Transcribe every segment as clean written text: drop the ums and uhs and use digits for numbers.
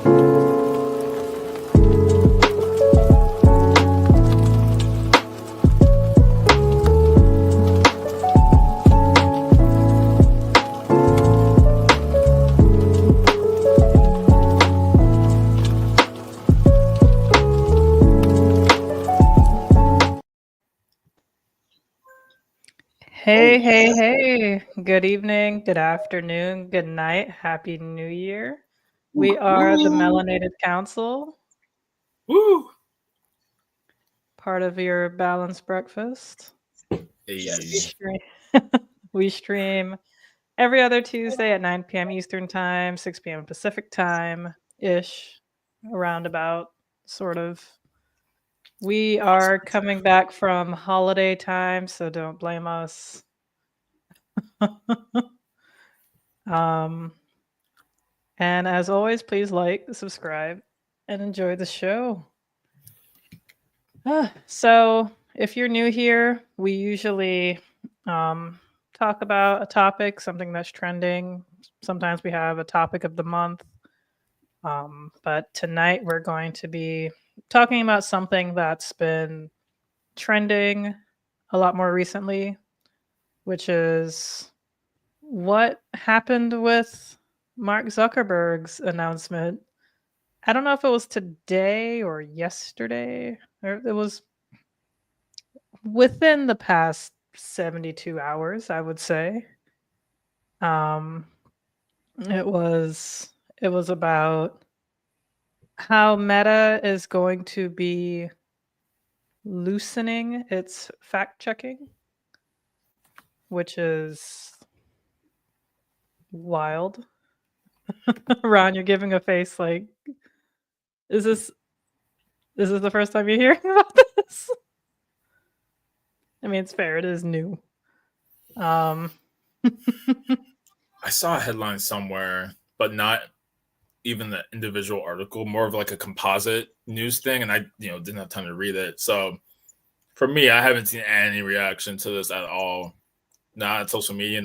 Hey, hey, hey. Good evening, good afternoon, good night. Happy New Year. We are the Melanated Council, Woo! part of your balanced breakfast. Hey. We stream every other Tuesday at 9 p.m. Eastern Time, 6 p.m. Pacific Time ish, around about, sort of. We are coming back from holiday time, so don't blame us. um, And as always, please like, subscribe, and enjoy the show. So, if you're new here, we usually talk about a topic, something that's trending. Sometimes we have a topic of the month. But tonight we're going to be talking about something that's been trending a lot more recently, which is what happened with Mark Zuckerberg's announcement. I don't know if it was today or yesterday, or it was within the past 72 hours, I would say. Um, it was about how Meta is going to be loosening its fact checking, which is wild. Ron, you're giving a face like, is this the first time you're hearing about this? I mean, it's fair. It is new. I saw a headline somewhere, but not even the individual article, more of like a composite news thing, and I didn't have time to read it. So for me, I haven't seen any reaction to this at all. Not on social media,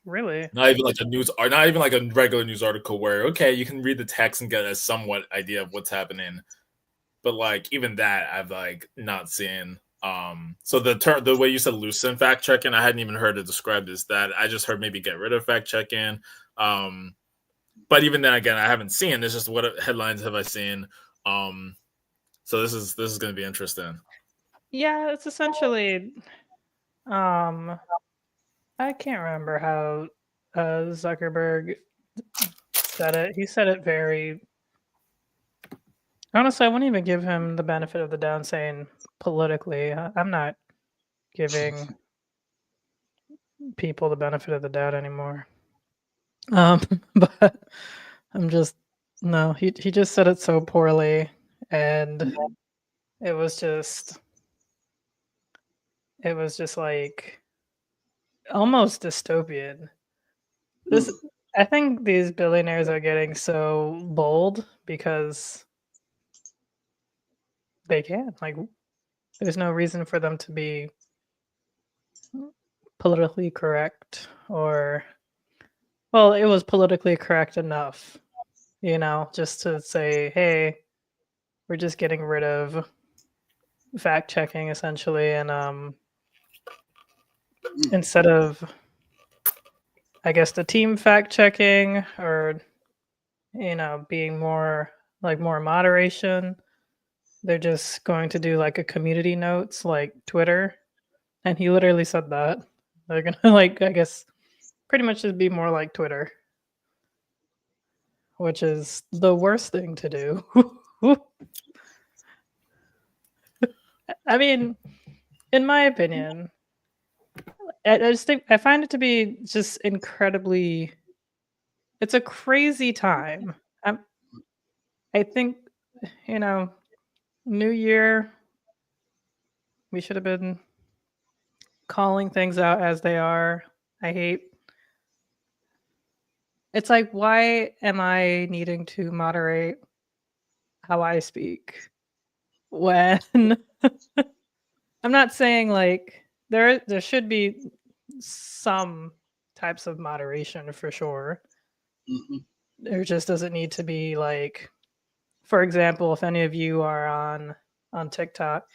Really? not even like a news or not even like a regular news article where okay, you can read the text and get a somewhat idea of what's happening. But like even that I've like not seen. So the way you said loosen fact checking, I hadn't even heard it described as that. I just heard maybe get rid of fact checking. But even then again, I haven't seen. It's just what headlines have I seen. So this is going to be interesting. Yeah, it's essentially I can't remember how Zuckerberg said it. He said it very honestly. I wouldn't even give him the benefit of the doubt saying politically. I'm not giving people the benefit of the doubt anymore. Um, but I'm just no. He just said it so poorly, and it was just like almost dystopian. This I think these billionaires are getting so bold because they can. Like, there's no reason for them to be politically correct or well, it was politically correct enough, just to say, "Hey, we're just getting rid of fact checking essentially and instead of I guess the team fact checking or being more moderation, they're just going to do like a community notes like Twitter." And he literally said that. They're gonna like I guess pretty much just be more like Twitter, which is the worst thing to do. I mean, in my opinion, I just think I find it to be just incredibly. It's a crazy time. I think you know, New Year. We should have been calling things out as they are. I hate. It's like, why am I needing to moderate how I speak when I'm not saying like there should be some types of moderation for sure. there just doesn't need to be like, for example, if any of you are on TikTok,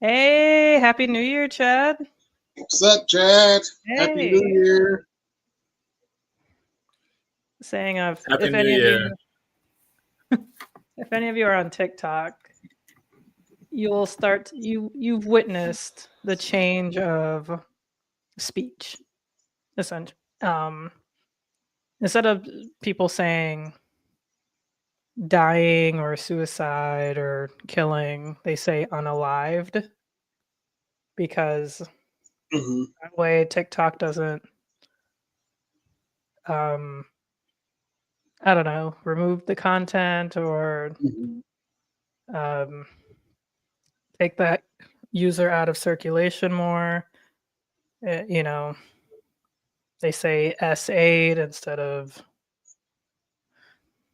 hey, Happy New Year, Chad. What's up, Chad? Happy New Hey. Year. Saying of Happy if New any Year. of you if any of you are on TikTok, you'll start you've witnessed the change of speech. Essentially, instead of people saying dying or suicide or killing, they say unalived because Mhm. that way TikTok doesn't um I don't know, remove the content or Mhm. um take that user out of circulation more. You know, they say S8 instead of,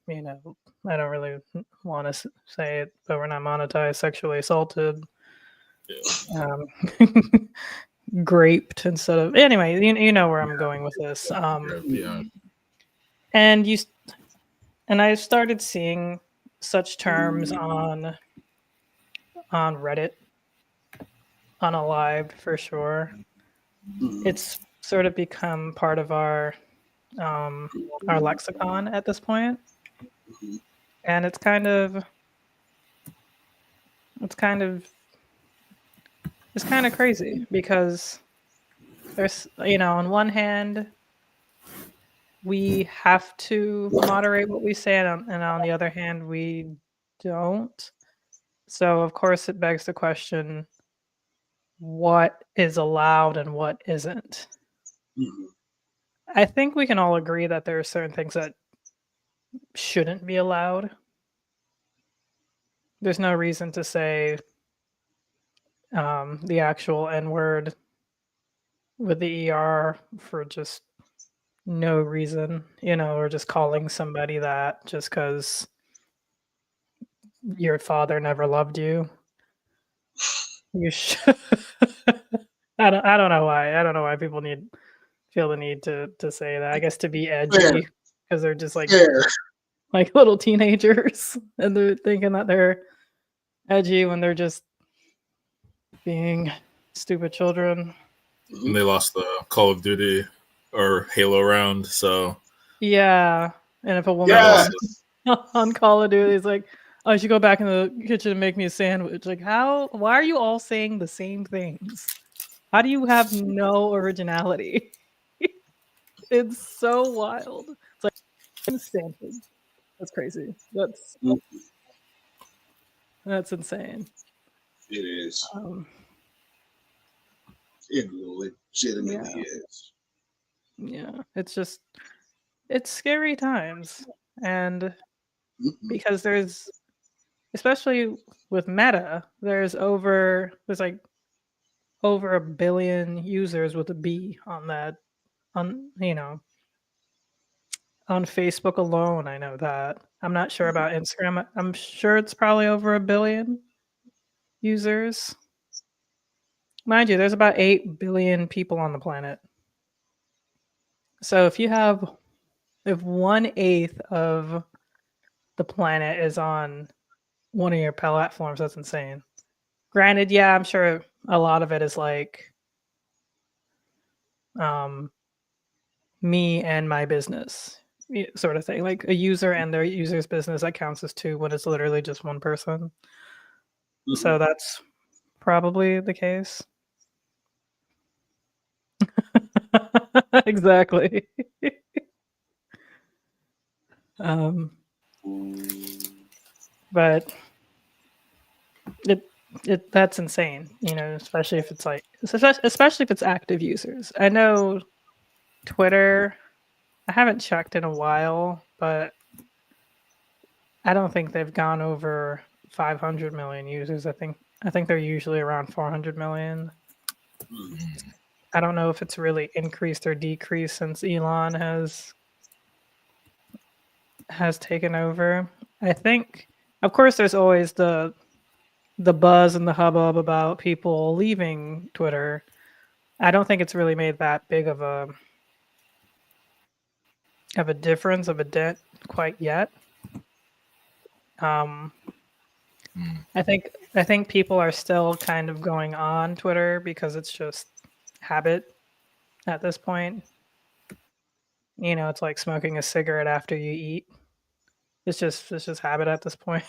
you know, I don't really want to say it, but we're not monetized, sexually assaulted, Yeah. graped instead of, anyway, you know where I'm going with this. Yeah. And and I started seeing such terms on Reddit, unalived for sure. Mhm. It's sort of become part of our lexicon at this point, Mhm. and it's kind of crazy because there's, on one hand we have to moderate what we say, and on the other hand we don't. So of course it begs the question, what is allowed and what isn't? Mhm. I think we can all agree that there are certain things that shouldn't be allowed. There's no reason to say the actual N word with the ER for just no reason, or just calling somebody that just because your father never loved you. You should. I don't know why. I don't know why people feel the need to say that. I guess to be Fair. edgy because they're just Fair. like little teenagers and they're thinking that they're edgy when they're just being stupid children. And they lost the Call of Duty or Halo round, so Yeah, and if a woman Yes. on Call of Duty is like, "Oh, I should go back in the kitchen and make me a sandwich," like, how? Why are you all saying the same things? How do you have no originality? It's so wild. It's like Stanford. That's crazy. Mhm. That's insane. It is. Um, It legitimately yeah, is. yeah. It's scary times, and Mhm. because there's, especially with Meta, there's like over a billion users with a B on that, on on Facebook alone. I know that. I'm not sure about Instagram. I'm sure it's probably over a billion users. Mind you, there's about 8 billion people on the planet. So if 1/8 of the planet is on one of your platforms, that's insane. Granted, yeah, I'm sure a lot of it is like um me and my business sort of thing, like a user and their user's business, that counts as two when it's literally just one person. Mhm. So that's probably the case. Exactly. um but it that's insane, especially if it's like, especially if it's active users. I know Twitter, I haven't checked in a while, but I don't think they've gone over 500 million users. I think they're usually around 400 million. Mhm. I don't know if it's really increased or decreased since Elon has taken over. I think, of course, there's always the buzz and the hubbub about people leaving Twitter. I don't think it's really made that big of a of a difference of a dent quite yet. Um, I think people are still kind of going on Twitter because it's just habit at this point. You know, it's like smoking a cigarette after you eat. It's just habit at this point.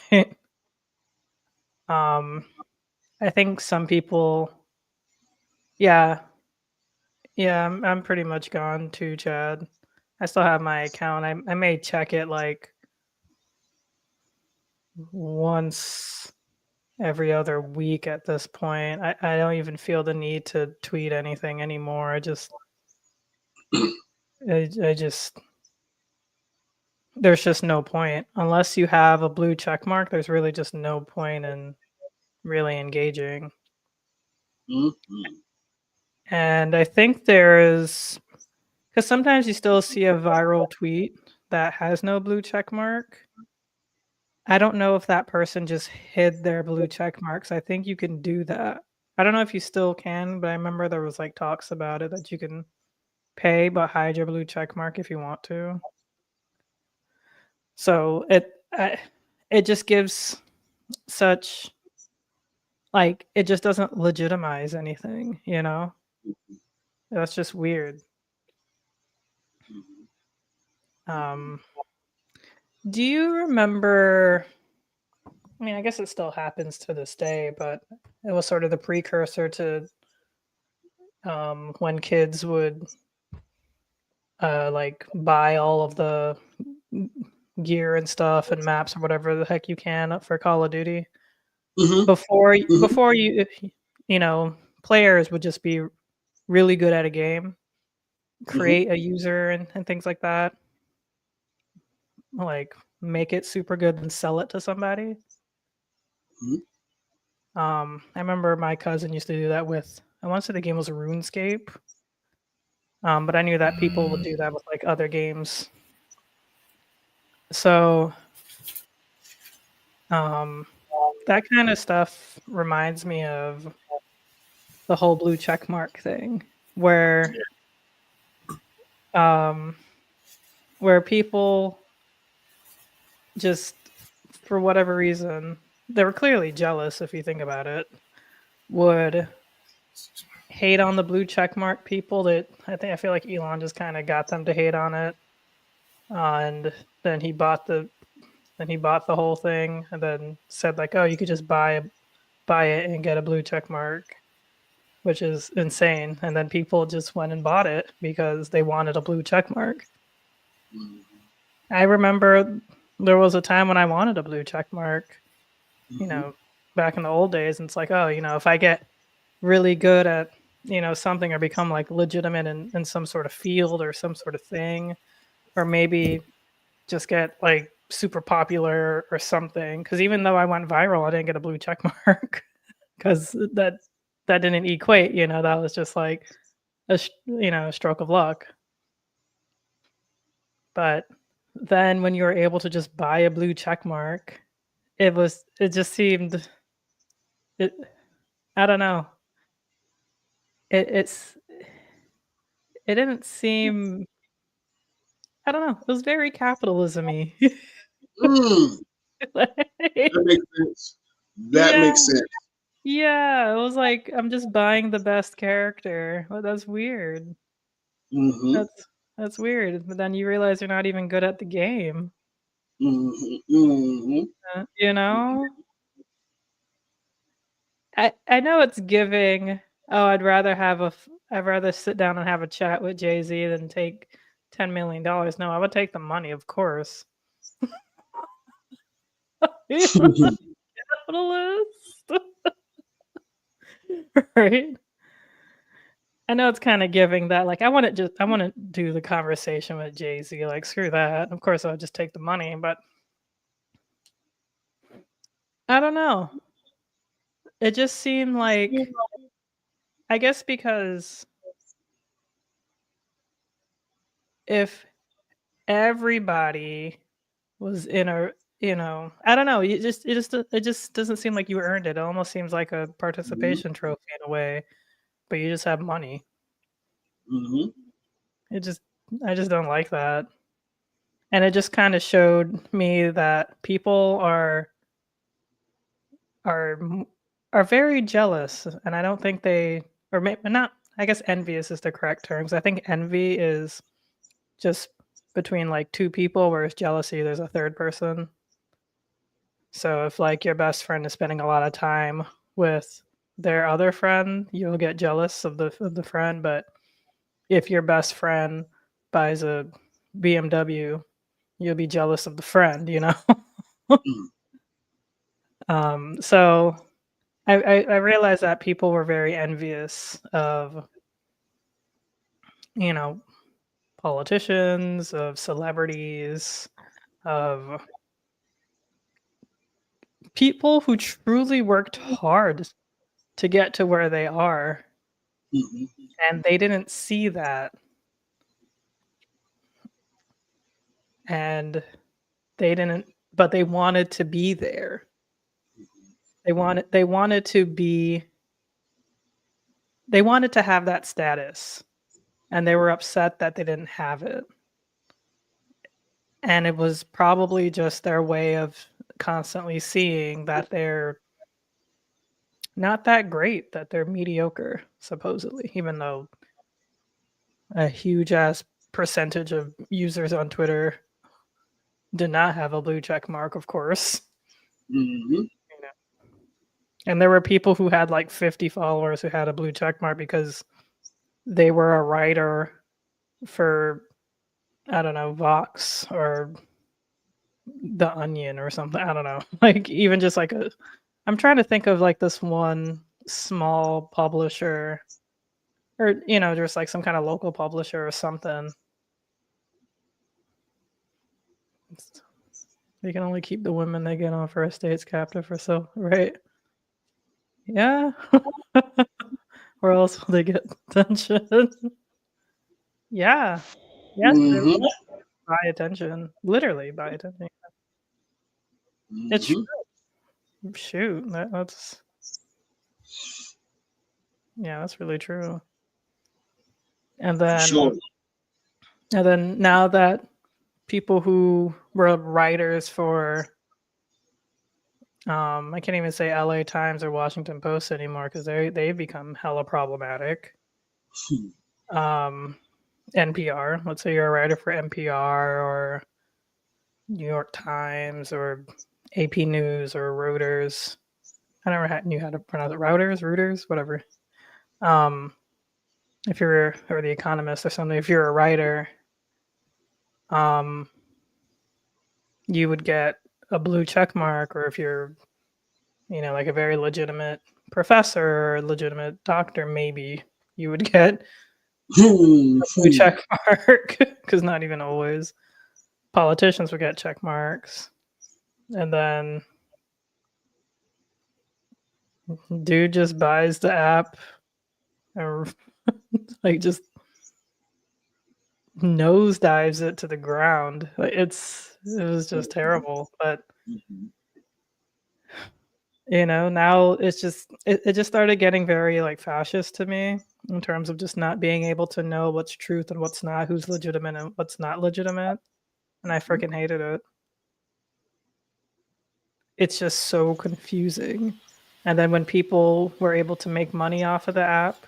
um, I think some people, yeah, yeah, I'm pretty much gone too, Chad. I still have my account. I may check it like once every other week at this point. I don't even feel the need to tweet anything anymore. I just there's just no point unless you have a blue check mark. There's really just no point in really engaging. Mm-hmm. And I think there is because sometimes you still see a viral tweet that has no blue check mark. I don't know if that person just hid their blue check marks. I think you can do that. I don't know if you still can, but I remember there was like talks about it that you can pay but hide your blue check mark if you want to. So it just gives such like it just doesn't legitimize anything, you know? That's just weird. Um do you remember I mean, I guess it still happens to this day, but it was sort of the precursor to when kids would like buy all of the gear and stuff and maps or whatever the heck you can for Call of Duty Mm-hmm. before you you know players would just be really good at a game, create a user and things like that, like make it super good and sell it to somebody. I remember my cousin used to do that with I want to say the game was RuneScape. But I knew that people would do that with like other games. So that kind of stuff reminds me of the whole blue check mark thing where people just for whatever reason they were clearly jealous if you think about it would hate on the blue check mark people that I feel like Elon just kind of got them to hate on it. And then he bought the whole thing and then said like, oh, you could just buy it and get a blue check mark, which is insane. And then people just went and bought it because they wanted a blue check mark. I remember there was a time when I wanted a blue check mark, you know, back in the old days. And it's like, oh, you know, if I get really good at, you know, something or become like legitimate in some sort of field or some sort of thing, or maybe just get like super popular or something. Because even though I went viral, I didn't get a blue check mark because that didn't equate. You know, that was just like a stroke of luck. But then when you were able to just buy a blue check mark, it just seemed it. I don't know. It didn't seem. I don't know. It was very capitalism-y. That makes sense. That makes sense. Yeah, it was like I'm just buying the best character. Well, that's weird. Mm-hmm. That's weird. But then you realize you're not even good at the game. Mm-hmm. Mm-hmm. You know? I know it's giving. Oh, I'd rather sit down and have a chat with Jay-Z than take $10 million. No, I would take the money, of course. Capitalist. Right? I know it's kind of giving that like I want to do the conversation with Jay-Z, like screw that. Of course I'll just take the money, but I don't know. It just seemed like I guess because if everybody was in a I don't know, it just doesn't seem like you earned it. It almost seems like a participation trophy in a way, but you just have money. Mm-hmm. I just don't like that. And it just kind of showed me that people are very jealous, and I don't think they, or maybe not. I guess envious is the correct term. 'Cause I think envy is just between like two people, whereas jealousy there's a third person. So if like your best friend is spending a lot of time with their other friend, you'll get jealous of the friend. But if your best friend buys a BMW, you'll be jealous of the friend, you know? So I realized that people were very envious of, you know, politicians, of celebrities, of people who truly worked hard to get to where they are, Mhm. and they didn't see that. And they didn't, but they wanted to be there. They wanted to be, they wanted to have that status, and they were upset that they didn't have it. And it was probably just their way of constantly seeing that they're not that great, that they're mediocre, supposedly, even though a huge ass percentage of users on Twitter did not have a blue check mark, of course. Mhm. And there were people who had like 50 followers who had a blue check mark because they were a writer for, I don't know, Vox or The Onion or something. I don't know. Like even just like a, I'm trying to think of like this one small publisher, or you know, just like some kind of local publisher or something. They can only keep the women they get on first dates captive for so, right? Yeah. Or else will they get attention? Yeah. Yes, they Mhm. buy attention. Literally buy attention. It's Mhm. true. Shoot. That's yeah, that's really true. And For then sure. now that people who were writers for I can't even say LA Times or Washington Post anymore because they've become hella problematic. NPR. Let's say you're a writer for NPR or New York Times or AP News or Reuters. I never knew how to pronounce it. Reuters, whatever. If you're, or The Economist or something, if you're a writer, you would get a blue check mark, or if you're, you know, like a very legitimate professor or legitimate doctor, maybe you would get a blue check mark because not even always. Politicians would get check marks. And then dude just buys the app or like just nosedives it to the ground. Like it was just terrible. But you know, now it's just it just started getting very like fascist to me in terms of just not being able to know what's truth and what's not, who's legitimate and what's not legitimate. And I freaking hated it. It's just so confusing. And then when people were able to make money off of the app,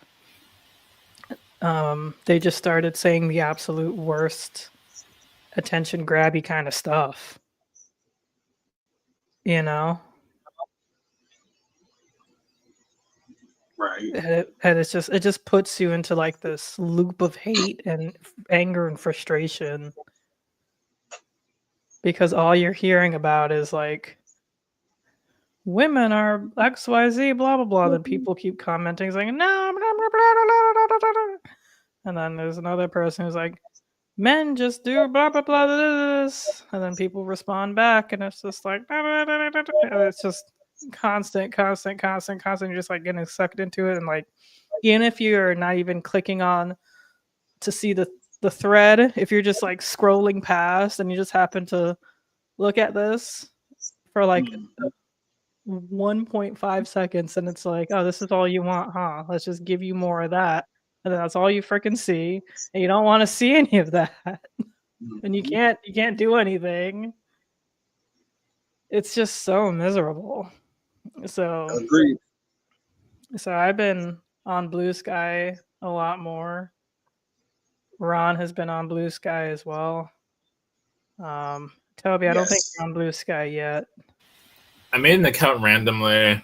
they just started saying the absolute worst attention grabby kind of stuff. You know? Right. And it's just, it just puts you into like this loop of hate and anger and frustration because all you're hearing about is like women are XYZ, blah blah blah. Then people keep commenting saying no, blah, blah, blah, blah, blah, blah, blah. And then there's another person who's like, men just do blah blah blah this, and then people respond back, and it's just like and it's just constant. You're just like getting sucked into it, and like even if you're not even clicking on to see the thread, if you're just like scrolling past and you just happen to look at this for like 1.5 seconds and it's like, oh, this is all you want, huh? Let's just give you more of that. And then that's all you freaking see. And you don't want to see any of that. and you can't do anything. It's just so miserable. So Agreed. I've been on Blue Sky a lot more. Ron has been on Blue Sky as well. Toby, I don't think Yes. you're on Blue Sky yet. I made an account randomly.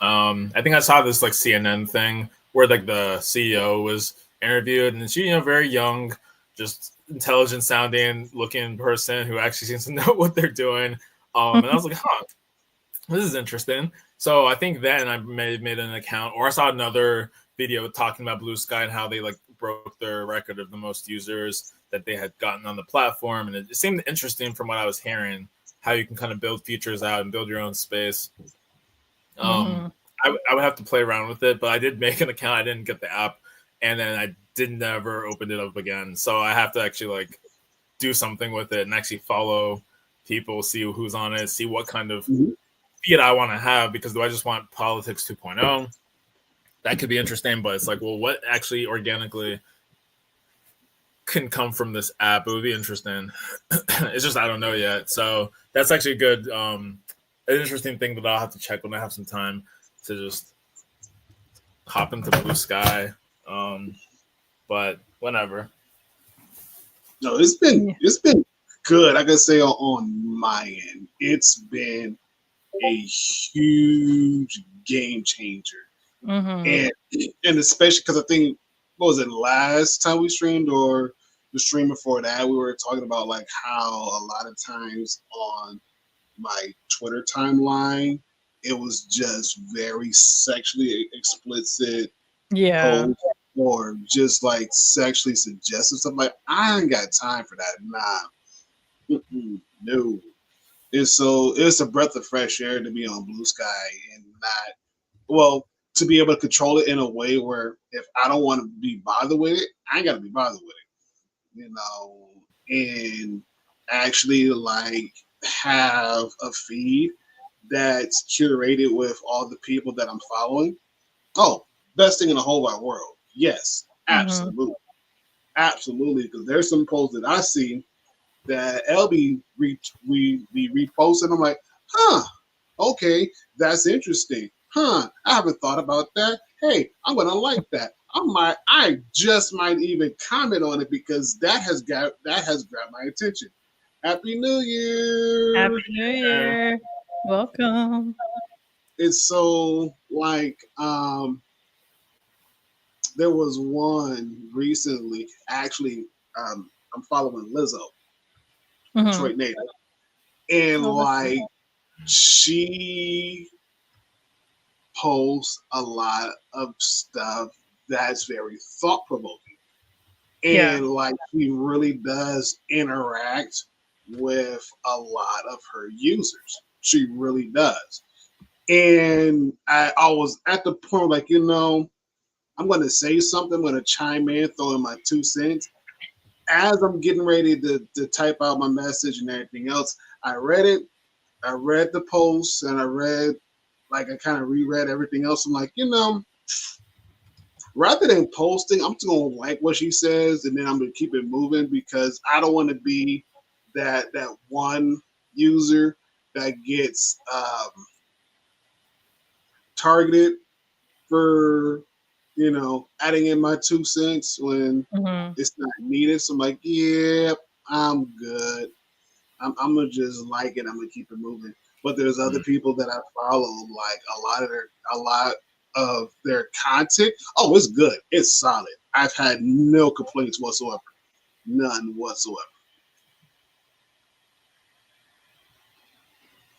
I think I saw this like CNN thing where like the CEO was interviewed, and she, very young, just intelligent sounding looking person who actually seems to know what they're doing. And I was like, huh, this is interesting. So I think then I made an account, or I saw another video talking about Blue Sky and how they like broke their record of the most users that they had gotten on the platform, and it seemed interesting from what I was hearing, how you can kind of build features out and build your own space. I would have to play around with it, but I did make an account. I didn't get the app, and then I did never open it up again. So I have to actually like do something with it and actually follow people, see who's on it, see what kind of feed I want to have. Because do I just want politics 2.0? That could be interesting, but it's like, well, what actually organically can come from this app? It would be interesting. It's just I don't know yet. So that's actually good. An interesting thing that I'll have to check when I have some time to just hop into Blue Sky. But whenever. No, it's been good. I can say on my end, it's been a huge game changer, and especially because I think, what was it, last time we streamed or the stream before that, we were talking about like how a lot of times on my Twitter timeline it was just very sexually explicit posts or just like sexually suggestive stuff. Like, I ain't got time for that. Nah. No. And so it's a breath of fresh air to be on Blue Sky and to be able to control it in a way where if I don't want to be bothered with it, I ain't got to be bothered with it, and actually like have a feed that's curated with all the people that I'm following. Oh, best thing in the whole wide world. Yes, absolutely. Absolutely. Because there's some posts that I see that LB we be reposting. I'm like, okay, that's interesting. I haven't thought about that. Hey, I'm gonna like that. I just might even comment on it because that has grabbed my attention. Happy New Year! Happy New Year! Welcome. It's so like there was one recently. Actually, I'm following Lizzo, Detroit native, and like she posts a lot of stuff that's very thought provoking, and like she really does interact with a lot of her users. She really does. And I was at the point like, I'm going to say something. I'm going to chime in, throw in my 2 cents. As I'm getting ready to type out my message and everything else, I read it. I read the post and I kind of reread everything else. I'm like, rather than posting, I'm just going to like what she says and then I'm going to keep it moving because I don't want to be that one user that gets targeted for adding in my 2 cents when it's not needed. So I'm like, yeah, I'm good. I'm gonna just like it. I'm gonna keep it moving. But there's other people that I follow, like a lot of their content. Oh, it's good. It's solid. I've had no complaints whatsoever. None whatsoever.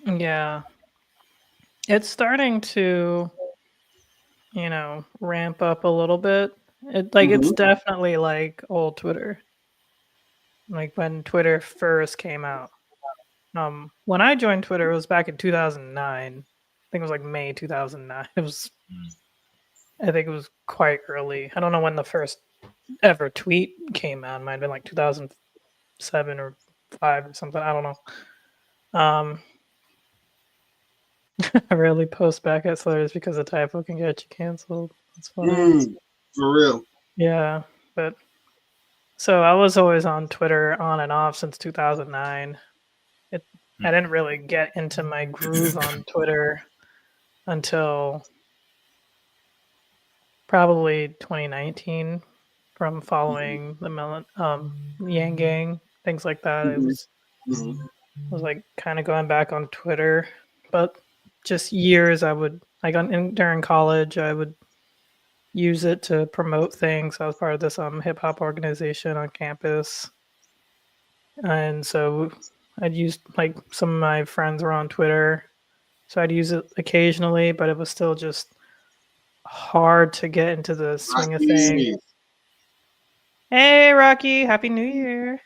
Yeah. It's starting to, ramp up a little bit. It's definitely like old Twitter. Like when Twitter first came out. When I joined Twitter, it was back in 2009. I think it was like May 2009. I think it was quite early. I don't know when the first ever tweet came out. It might have been like 2007 or 5 or something. I don't know. I rarely post back at slurs because a typo can get you canceled. That's funny. For real. Yeah, but So I was always on Twitter on and off since 2009. I didn't really get into my groove on Twitter until probably 2019 from following the Yang Gang, things like that. It was like kind of going back on Twitter, but just years I would like during college I would use it to promote things. I was part of this hip hop organization on campus, and so I'd use like some of my friends were on Twitter, so I'd use it occasionally, but it was still just hard to get into the swing of things. Hey, Rocky! Happy New Year!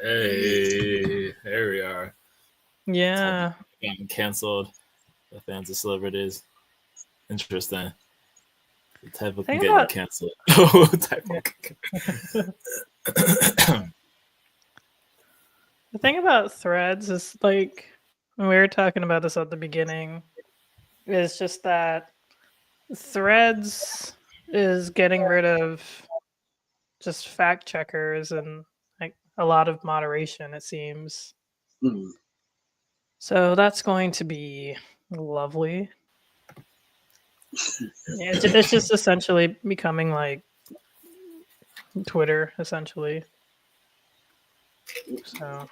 Hey, there we are. Yeah, Getting canceled. The fans of celebrities. Interesting. The type of getting canceled. The thing about Threads is like we were talking about this at the beginning. Is just that Threads is getting rid of just fact checkers and like a lot of moderation, it seems. So that's going to be lovely. Yeah, it's just essentially becoming like Twitter, essentially. So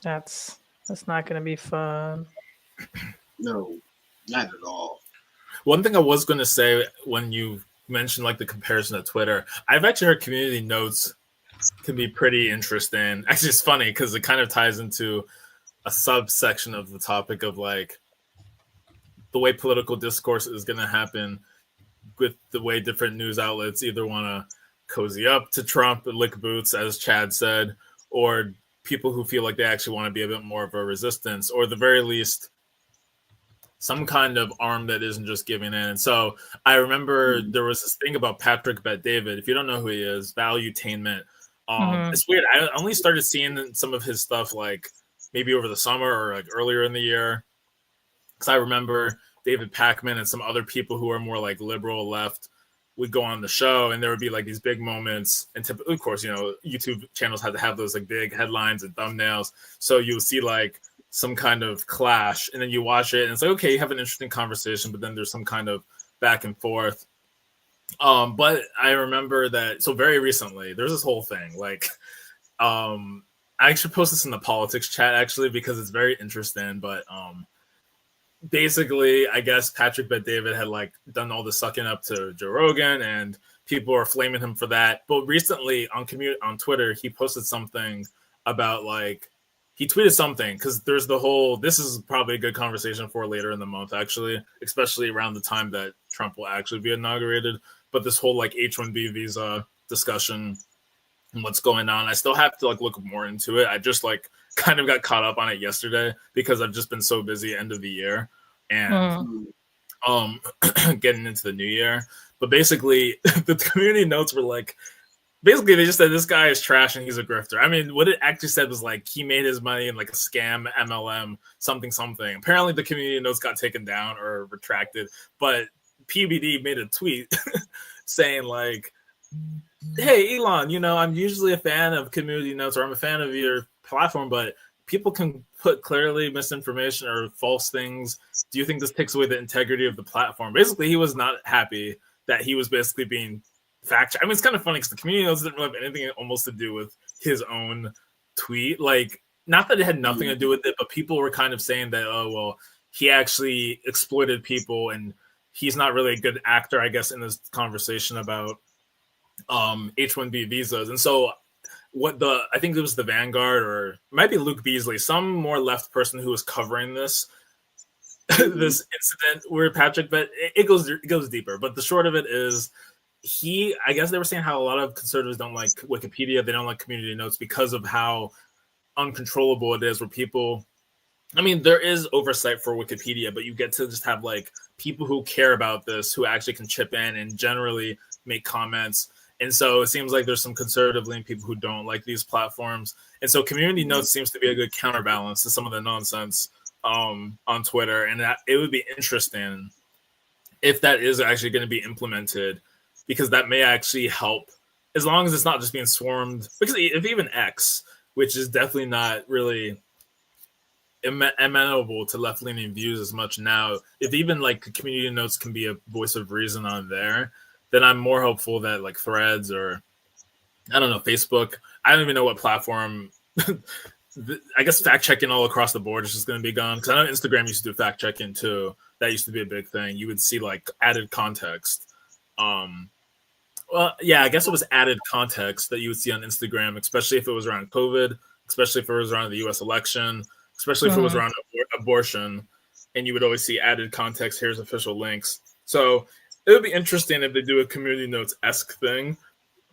that's not going to be fun. No, not at all. One thing I was going to say when you mentioned like the comparison to Twitter, I've actually heard community notes can be pretty interesting. Actually, it's funny because it kind of ties into a subsection of the topic of like the way political discourse is going to happen with the way different news outlets either want to cozy up to Trump and lick boots, as Chad said, or people who feel like they actually want to be a bit more of a resistance, or at the very least some kind of arm that isn't just giving in. And so I remember there was this thing about Patrick Bet-David. If you don't know who he is, Valuetainment. It's weird. I only started seeing some of his stuff like maybe over the summer or like earlier in the year. Because I remember David Pakman and some other people who are more like liberal left would go on the show and there would be like these big moments. And typically, of course, you know, YouTube channels had to have those like big headlines and thumbnails. So you would see like some kind of clash and then you watch it and it's like, okay, you have an interesting conversation, but then there's some kind of back and forth. But I remember that, so very recently, there's this whole thing, like, I actually post this in the politics chat actually, because it's very interesting, but, basically, I guess Patrick Bet-David had like done all the sucking up to Joe Rogan and people are flaming him for that. But recently on Twitter, he posted something about like, he tweeted something because there's the whole, this is probably a good conversation for later in the month, actually, especially around the time that Trump will actually be inaugurated. But this whole like H-1B visa discussion and what's going on, I still have to like look more into it. I just like kind of got caught up on it yesterday because I've just been so busy end of the year and getting into the new year. But basically, the community notes were like, basically, they just said this guy is trash and he's a grifter. I mean, what it actually said was like he made his money in like a scam MLM, something. Apparently, the community notes got taken down or retracted, but PBD made a tweet saying like, hey, Elon, you know, I'm usually a fan of community notes or I'm a fan of your platform, but people can put clearly misinformation or false things. Do you think this takes away the integrity of the platform? Basically, he was not happy that he was basically being fact. I mean, it's kind of funny because the community notes didn't really have anything almost to do with his own tweet. Like, not that it had nothing to do with it, but people were kind of saying that, oh, well, he actually exploited people and he's not really a good actor, I guess, in this conversation about H-1B visas. And so I think it was the Vanguard or it might be Luke Beasley, some more left person who was covering this this incident where Patrick, but it goes deeper. But the short of it is I guess they were saying how a lot of conservatives don't like Wikipedia, they don't like community notes because of how uncontrollable it is where people, I mean, there is oversight for Wikipedia, but you get to just have like people who care about this who actually can chip in and generally make comments. And so it seems like there's some conservative leaning people who don't like these platforms. And so community notes seems to be a good counterbalance to some of the nonsense on Twitter. And that it would be interesting if that is actually going to be implemented, because that may actually help as long as it's not just being swarmed, because if even X, which is definitely not really amenable to left-leaning views as much now, if even like community notes can be a voice of reason on there, then I'm more hopeful that like Threads or I don't know, Facebook, I don't even know what platform. I guess fact checking all across the board is just going to be gone, because I know Instagram used to do fact checking too. That used to be a big thing. You would see like added context. Well, yeah, I guess it was added context that you would see on Instagram, especially if it was around COVID, especially if it was around the U.S. election, especially if it was around abortion, and you would always see added context. Here's official links. So it would be interesting if they do a community notes-esque thing,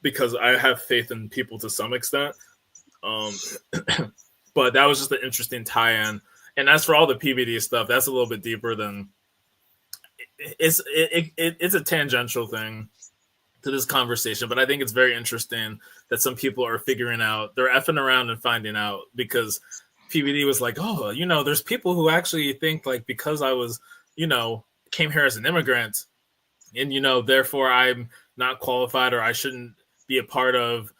because I have faith in people to some extent. But that was just an interesting tie-in. And as for all the PBD stuff, that's a little bit deeper than it's a tangential thing to this conversation, but I think it's very interesting that some people are figuring out, they're effing around and finding out, because PBD was like, oh, there's people who actually think like, because I was, came here as an immigrant and, therefore I'm not qualified, or I shouldn't be a part of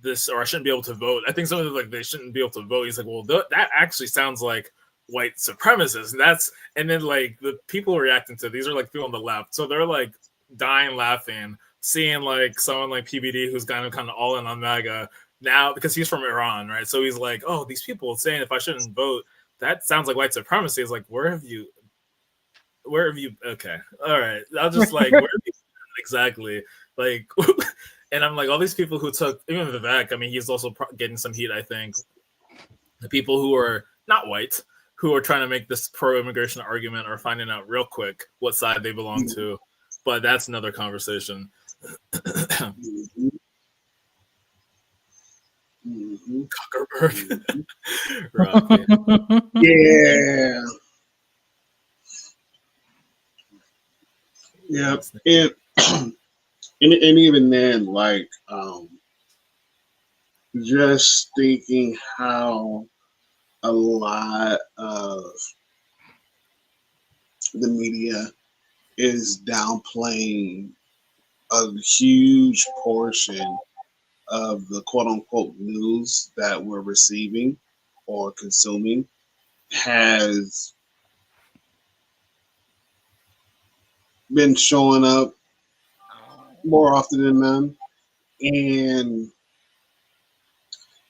this, or I shouldn't be able to vote. I think something like they shouldn't be able to vote. He's like, well, that actually sounds like white supremacists. And then like the people reacting to these are like people on the left. So they're like dying laughing, seeing like someone like PBD who's kind of all in on MAGA now, because he's from Iran, right? So he's like, oh, these people saying if I shouldn't vote, that sounds like white supremacy. It's like, where have you? Okay, all right. I'll just like, where have you exactly? Like, and I'm like, all these people who took, even Vivek, I mean, he's also getting some heat, I think. The people who are not white, who are trying to make this pro-immigration argument, are finding out real quick what side they belong to. But that's another conversation. Zuckerberg. Yeah. Yeah. And even then, like, just thinking how a lot of the media is downplaying a huge portion of the quote unquote news that we're receiving or consuming has been showing up more often than none. And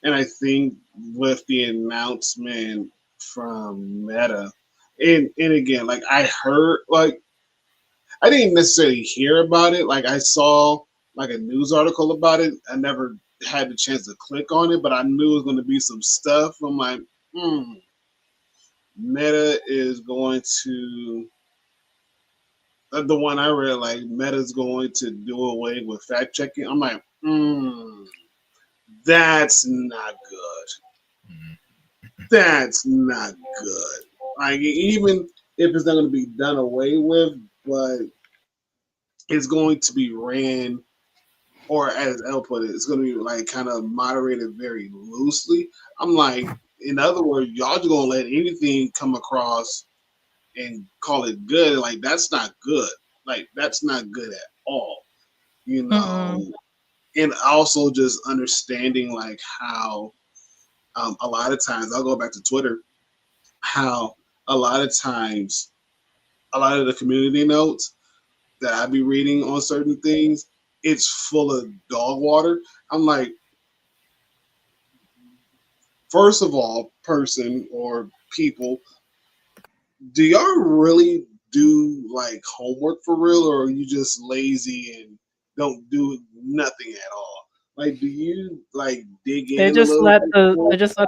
I think with the announcement from Meta, and again, like I heard, like I didn't necessarily hear about it. Like I saw like a news article about it. I never had the chance to click on it, but I knew it was going to be some stuff. I'm like, Meta is going to, the one I read, like Meta's going to do away with fact checking. I'm like, that's not good. That's not good. Like, even if it's not going to be done away with, but it's going to be ran, or as Elle put it, it's going to be like kind of moderated very loosely. I'm like, in other words, y'all just going to let anything come across and call it good. Like, that's not good. Like, that's not good at all. And also just understanding like how a lot of times, I'll go back to Twitter, how a lot of times, a lot of the community notes that I be reading on certain things, it's full of dog water. I'm like, first of all, person or people, do y'all really do like homework for real, or are you just lazy and don't do nothing at all? Like, do you like dig in? They just let the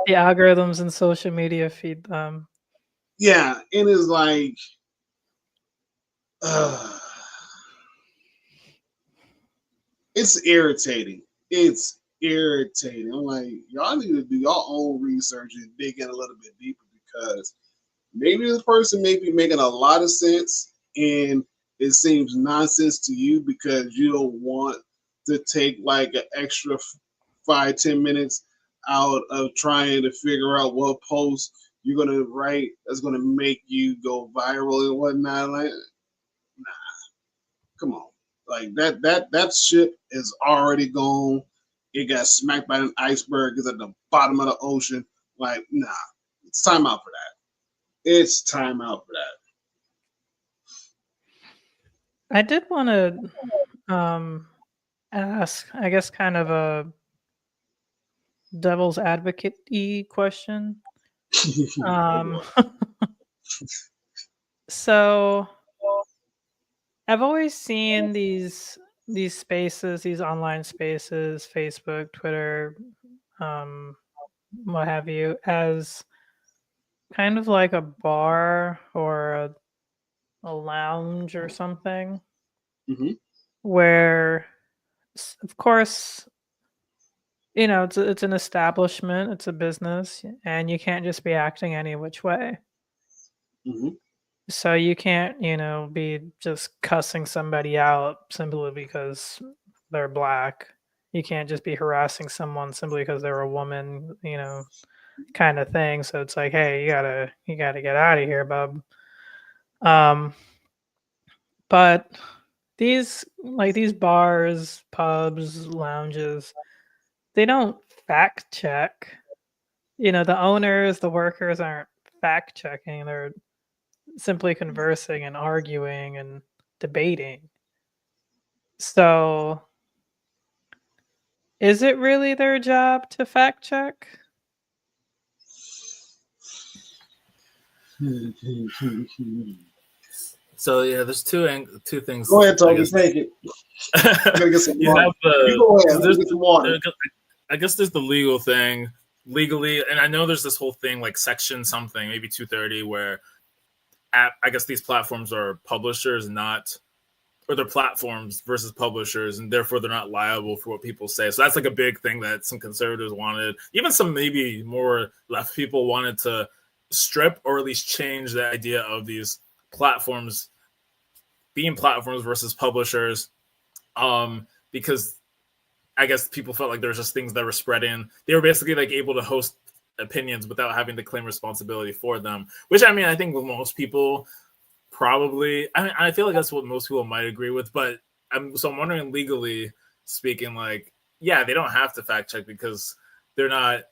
algorithms and social media feed them. Yeah, and it's like, it's irritating. It's irritating. I'm like, y'all need to do your own research and dig in a little bit deeper, because maybe this person may be making a lot of sense and it seems nonsense to you because you don't want to take like an extra 5-10 minutes out of trying to figure out what post you're going to write that's going to make you go viral and whatnot. Like, nah, come on. Like that ship is already gone. It got smacked by an iceberg. It's at the bottom of the ocean. Like, nah, it's time out for that. It's time out for that. I did want to ask, I guess, kind of a devil's advocate-y question. So I've always seen these spaces, these online spaces, Facebook, Twitter, what have you, as kind of like a bar or a lounge or something, Mhm. where, of course, you know, it's an establishment, it's a business, and you can't just be acting any which way. Mhm. So you can't, you know, be just cussing somebody out simply because they're black. You can't just be harassing someone simply because they're a woman, you know, kind of thing. So it's like, hey, you gotta get out of here, bub. Um, but these bars, pubs, lounges, they don't fact check. You know, the owners, the workers aren't fact checking. They're simply conversing and arguing and debating. So, is it really their job to fact check? So yeah, there's two things. Go ahead, I Toby. guess. Take it. I gotta get some You water. have You go ahead. there's Get some water. I guess there's the legal thing, legally, and I know there's this whole thing like section something, maybe 230, where I guess these platforms are publishers, not, or they're platforms versus publishers, and therefore they're not liable for what people say. So that's like a big thing that some conservatives wanted, even some maybe more left people wanted to strip or at least change the idea of these platforms being platforms versus publishers, because I guess people felt like there's just things that were spreading. They were basically like able to host opinions without having to claim responsibility for them, which I mean, I think most people probably, I mean, I feel like that's what most people might agree with, but I'm wondering, legally speaking, like, yeah, they don't have to fact check because they're not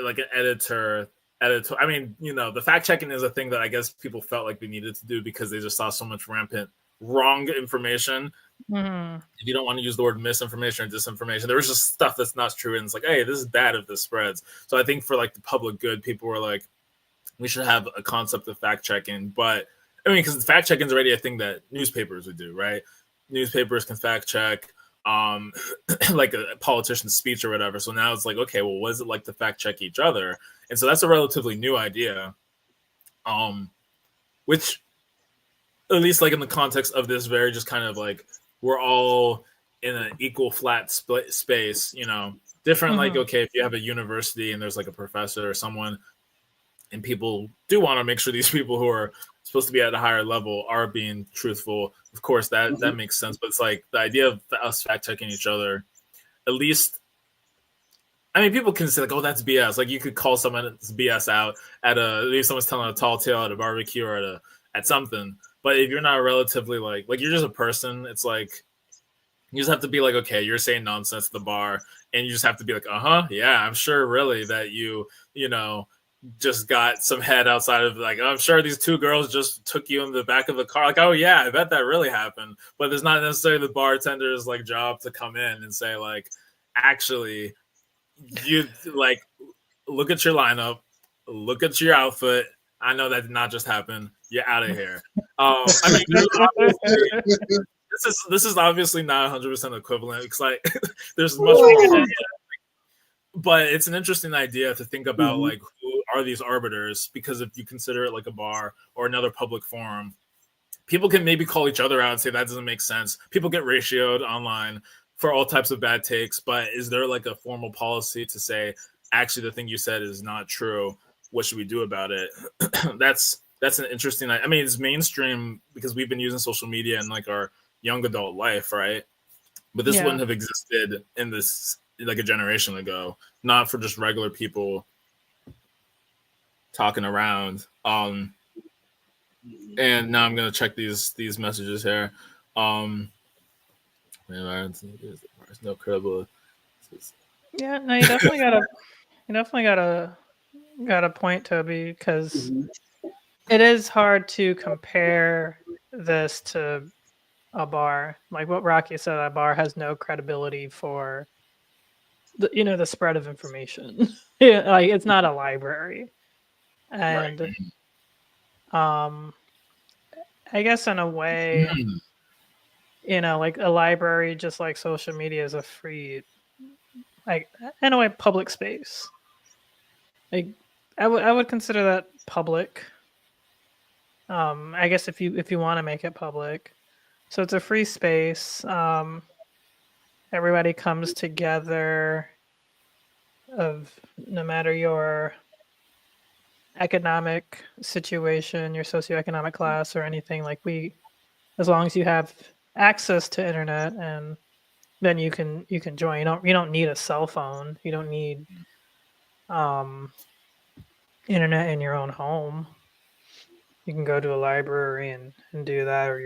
like an editor. I mean, you know, the fact checking is a thing that I guess people felt like they needed to do because they just saw so much rampant wrong information. Mm-hmm. If you don't want to use the word misinformation or disinformation, there was just stuff that's not true, and it's like, hey, this is bad if this spreads. So I think for like the public good, people were like, we should have a concept of fact checking. But I mean, because fact checking is already a thing that newspapers would do, right? Newspapers can fact check like a politician's speech or whatever. So now it's like, okay, well, what is it like to fact check each other? And so that's a relatively new idea, which, at least like in the context of this very just kind of like, we're all in an equal flat space, you know, different. Like, okay, if you have a university and there's like a professor or someone, and people do want to make sure these people who are supposed to be at a higher level are being truthful. Of course, that makes sense. But it's like the idea of us fact checking each other, at least, I mean, people can say like, oh, that's BS. Like, you could call someone's BS out at if someone's telling a tall tale at a barbecue or at something. But if you're not relatively like you're just a person, it's like, you just have to be like, okay, you're saying nonsense at the bar, and you just have to be like, yeah, I'm sure really that you know, just got some head outside of, like, I'm sure these two girls just took you in the back of the car. Like, oh yeah, I bet that really happened. But it's not necessarily the bartender's like job to come in and say like, actually, you like, look at your lineup, look at your outfit. I know that did not just happen. You're out of here. I mean, this is obviously not 100% equivalent because like there's much more. But it's an interesting idea to think about, like, who are these arbiters? Because if you consider it like a bar or another public forum, people can maybe call each other out and say that doesn't make sense. People get ratioed online for all types of bad takes, but is there like a formal policy to say, actually, the thing you said is not true? What should we do about it? That's an interesting. I mean, it's mainstream because we've been using social media in like our young adult life, right? But this wouldn't have existed in this like a generation ago, not for just regular people talking around. And now I'm gonna check these messages here. There's no credible. Yeah, no, you definitely got a point, Toby, because Mhm. it is hard to compare this to a bar. Like what Rocky said, a bar has no credibility for the spread of information. Yeah, like it's not a library. Right. And um I guess in a way, Mm, like a library, just like social media, is a free, like in a way, public space. Like I would consider that public. I guess if you want to make it public, so it's a free space. Everybody comes together, of no matter your economic situation, your socioeconomic class, or anything. Like as long as you have access to internet, and then you can join. You don't need a cell phone. You don't need um internet in your own home. You can go to a library and do that, or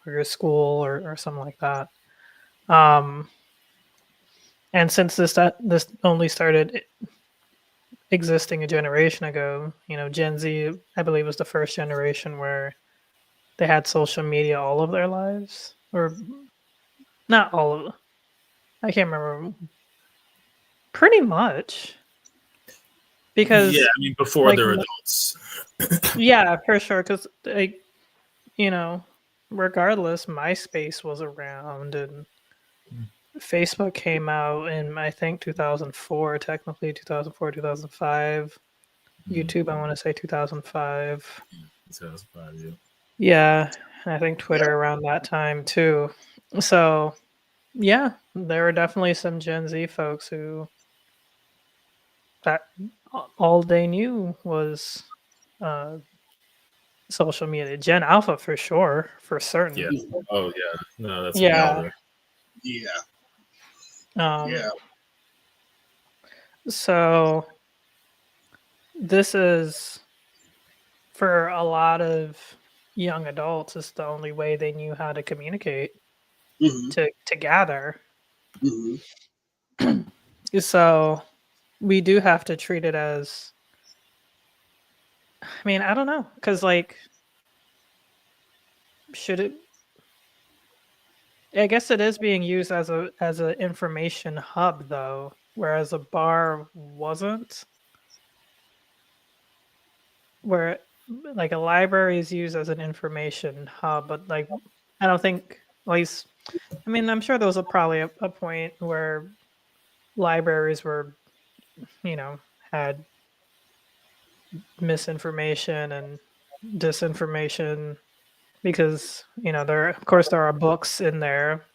your school, or something like that. Um, and since this only started existing a generation ago, Gen Z, I believe, was the first generation where they had social media all of their lives, or not all of. I can't remember. Pretty much, yeah, because I mean, before like they're adults. yeah, for sure. Because you know, regardless, MySpace was around, and Facebook came out in, I think, 2004, technically 2004, 2005. YouTube, I want to say 2005. 2005, yeah. Yeah, I think Yeah. Twitter around that time too. So, yeah, there were definitely some Gen Z folks who that all they knew was uh, social media. Gen Alpha for sure, for Yeah. certain. Oh yeah. No, that's me all Yeah. there. Yeah. Um, Yeah. so this is, for a lot of young adults, it's the only way they knew how to communicate, Hmm. to gather. Hmm. So we do have to treat it as, I mean, I don't know, because like, should it? I guess it is being used as a information hub though, whereas a bar wasn't. Where like a library is used as an information hub, but like I don't think, at least, I mean, I'm sure there was probably a point where libraries were, had misinformation and disinformation, because there, of course, there are books in there,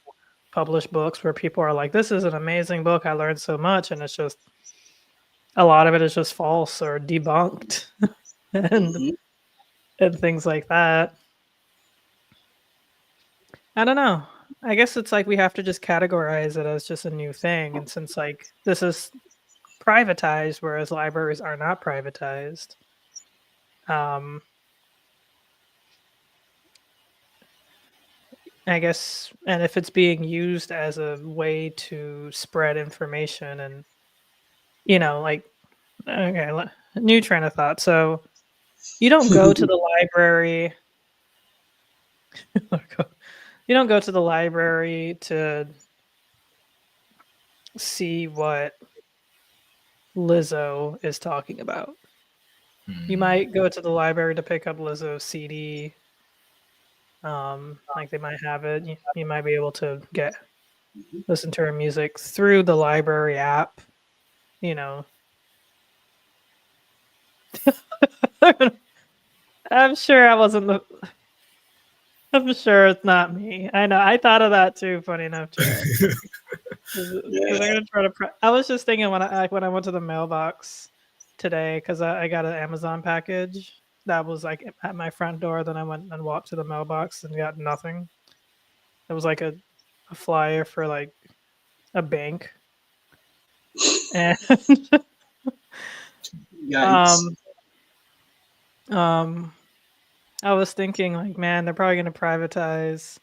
published books, where people are like, this is an amazing book, I learned so much, and it's just, a lot of it is just false or debunked. and Hmm. and things like that. I don't know. I guess it's like we have to just categorize it as just a new thing, and since like this is privatized, whereas libraries are not privatized, um, I guess, and if it's being used as a way to spread information, and like, okay, new train of thought. So you don't go to the library. You don't go to the library to see what Lizzo is talking about. You Hmm. might go to the library to pick up Lizzo's CD. Like they might have it. You might be able to listen to her music through the library app. You know, I'm sure I wasn't the. I'm sure it's not me. I know. I thought of that too. Funny enough, Chad. Because I'm Yeah. gonna try to. I was just thinking when I went to the mailbox today, because I got an Amazon package that was like at my front door. Then I went and walked to the mailbox and got nothing. It was like a flyer for like a bank, and Yikes. um um I was thinking like, man, they're probably gonna privatize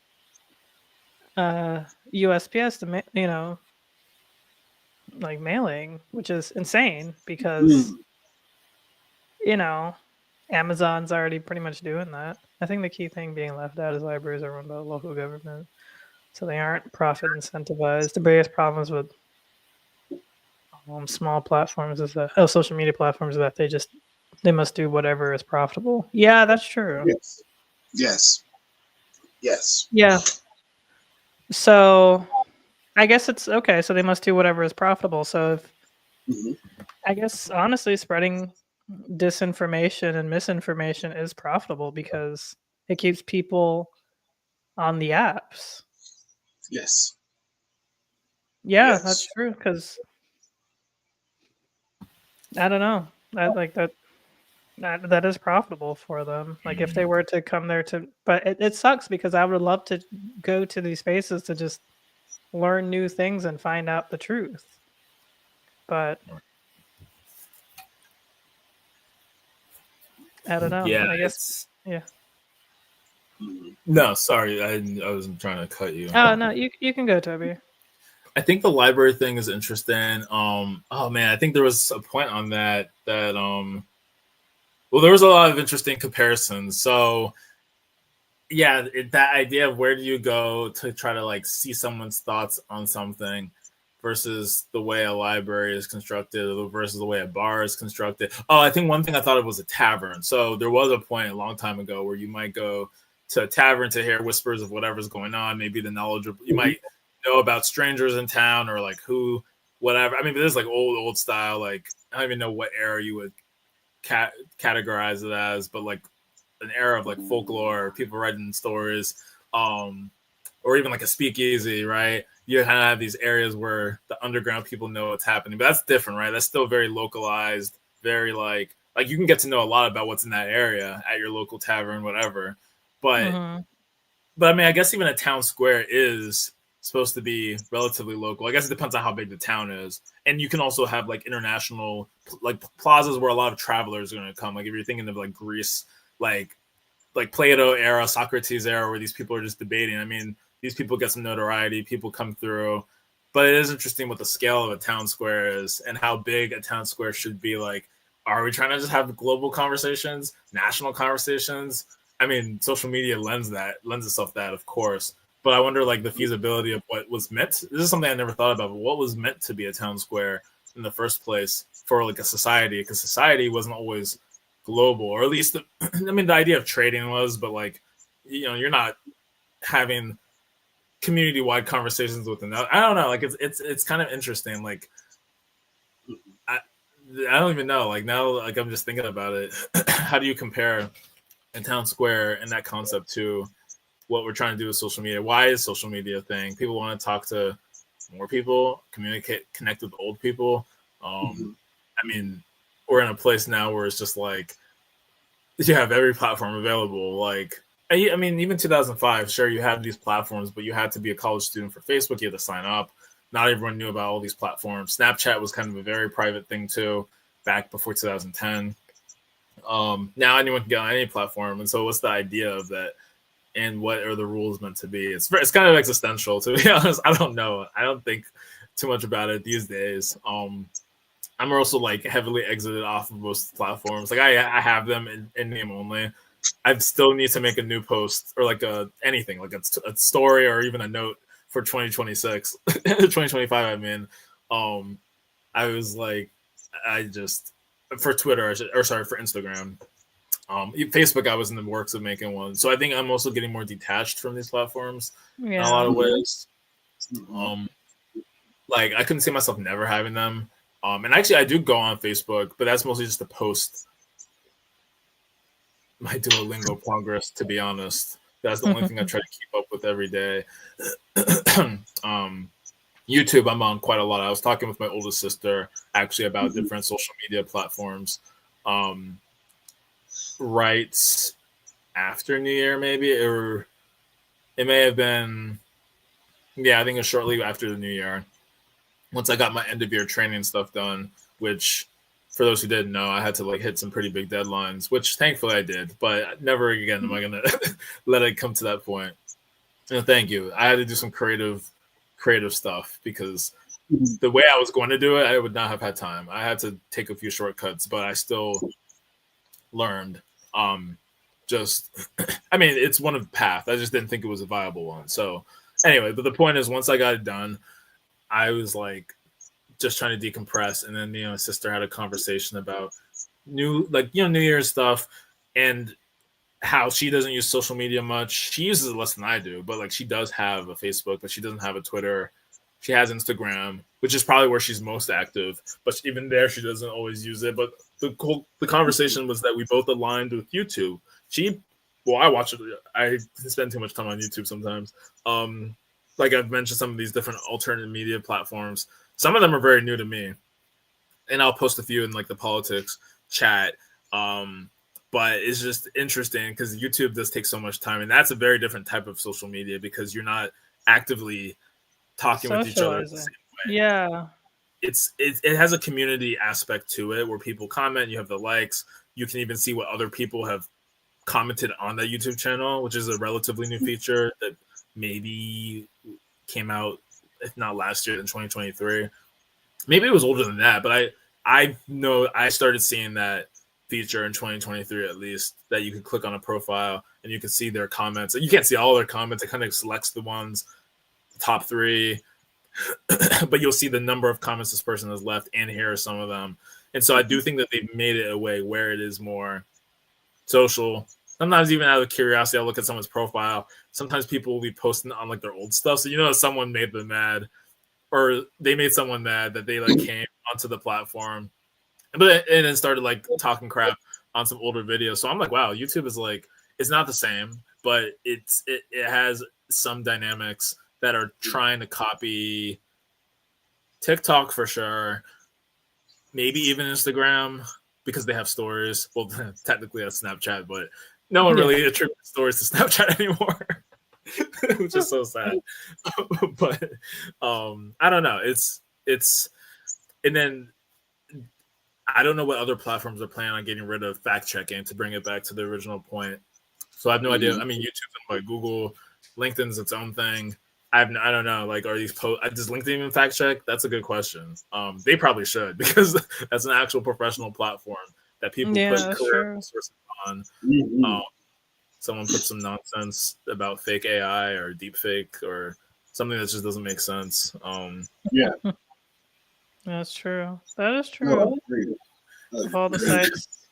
USPS to like mailing, which is insane because Amazon's already pretty much doing that. I think the key thing being left out is libraries are run by the local government, so they aren't profit incentivized. The biggest problems with small platforms is that social media platforms is that they must do whatever is profitable. Yeah, that's true. Yes. Yeah. So I guess it's okay. So they must do whatever is profitable. So if, I guess honestly, spreading disinformation and misinformation is profitable because it keeps people on the apps. Yes. Yeah, that's true. Because I don't know, that is profitable for them. Like if they were to come there but it sucks because I would love to go to these spaces to just learn new things and find out the truth. But I don't know. Yeah, I guess. Yeah. No, sorry, I wasn't trying to cut you. Oh no, you can go, Toby. I think the library thing is interesting. Oh man, I think there was a point on that well, there was a lot of interesting comparisons. So yeah, that idea of where do you go to try to like see someone's thoughts on something versus the way a library is constructed versus the way a bar is constructed. Oh, I think one thing I thought of was a tavern. So there was a point a long time ago where you might go to a tavern to hear whispers of whatever's going on, maybe the knowledgeable, you might know about strangers in town or like who, whatever. I mean, there's like old style, like I don't even know what era you would categorize it as, but like an era of like folklore, people writing stories, or even like a speakeasy, right? You kind of have these areas where the underground people know what's happening, but that's different, right? That's still very localized, very like you can get to know a lot about what's in that area at your local tavern, whatever. But but I mean, I guess even a town square is supposed to be relatively local. I guess it depends on how big the town is, and you can also have like international like plazas where a lot of travelers are going to come. Like if you're thinking of like Greece, like Plato era, Socrates era, where these people are just debating. I mean, these people get some notoriety, people come through, but it is interesting what the scale of a town square is and how big a town square should be. Like, are we trying to just have global conversations, national conversations? I mean, social media lends itself that, of course. But I wonder, like, the feasibility of what was meant. This is something I never thought about. But what was meant to be a town square in the first place for like a society? Because society wasn't always global, or at least, I mean, the idea of trading was, but like, you're not having community-wide conversations with another. I don't know. Like, it's kind of interesting. Like, I don't even know. Like now, like I'm just thinking about it. How do you compare a town square and that concept to what we're trying to do with social media? Why is social media a thing? People want to talk to more people, connect with old people. I mean, we're in a place now where it's just like you have every platform available. Like, I mean, even 2005, sure, you had these platforms, but you had to be a college student for Facebook. You had to sign up. Not everyone knew about all these platforms. Snapchat was kind of a very private thing too, back before 2010. Now anyone can get on any platform, and so what's the idea of that? And what are the rules meant to be? It's kind of existential, to be honest. I don't know. I don't think too much about it these days. I'm also like heavily exited off of most platforms. Like I have them in name only. I still need to make a new post or like anything, like a story or even a note for 2026, 2025. I mean, I was like, for Twitter, for Instagram. Facebook, I was in the works of making one. So I think I'm also getting more detached from these platforms in a lot of ways. Like I couldn't see myself never having them. And actually I do go on Facebook, but that's mostly just to post my Duolingo progress, to be honest. That's the only thing I try to keep up with every day. YouTube, I'm on quite a lot. I was talking with my oldest sister actually about different social media platforms. Right after New Year, maybe, or it may have been, yeah, I think it was shortly after the New Year. Once I got my end of year training stuff done, which for those who didn't know, I had to like hit some pretty big deadlines, which thankfully I did, but never again am I gonna let it come to that point. Thank you. I had to do some creative stuff because the way I was going to do it, I would not have had time. I had to take a few shortcuts, but I still learned. Just, I mean, it's one of the path. I just didn't think it was a viable one. So anyway, but the point is, once I got it done, I was like just trying to decompress, and then my sister had a conversation about New Year's stuff and how she doesn't use social media much. She uses it less than I do, but like she does have a Facebook, but she doesn't have a Twitter. She has Instagram, which is probably where she's most active, but even there she doesn't always use it. But the conversation was that we both aligned with YouTube. I watch it. I spend too much time on YouTube sometimes. Like I've mentioned, some of these different alternative media platforms. Some of them are very new to me, and I'll post a few in like the politics chat. But it's just interesting because YouTube does take so much time, and that's a very different type of social media because you're not actively talking with each other the same way. Yeah, it has a community aspect to it where people comment. You have the likes. You can even see what other people have commented on that YouTube channel, which is a relatively new feature that maybe came out, if not last year, in 2023. Maybe it was older than that, but I know I started seeing that feature in 2023 at least, that you can click on a profile and you can see their comments. You can't see all their comments. It kind of selects the ones, top 3, but you'll see the number of comments this person has left, and here are some of them. And so I do think that they've made it a way where it is more social. Sometimes even out of curiosity, I'll look at someone's profile. Sometimes people will be posting on like their old stuff. So someone made them mad, or they made someone mad that they like came onto the platform, and then started like talking crap on some older videos. So I'm like, wow, YouTube is like, it's not the same, but it has some dynamics that are trying to copy TikTok for sure. Maybe even Instagram, because they have stories. Well, technically that's Snapchat, but no one really attributes stories to Snapchat anymore, which is so sad. But I don't know. It's and then I don't know what other platforms are planning on getting rid of fact checking to bring it back to the original point. So I have no idea. I mean, YouTube's owned by Google, LinkedIn's its own thing. I don't know. Like, are these does LinkedIn even fact check? That's a good question. They probably should, because that's an actual professional platform that people put career resources on. Someone put some nonsense about fake AI or deep fake or something that just doesn't make sense. That's true. That is true. Of all the sites,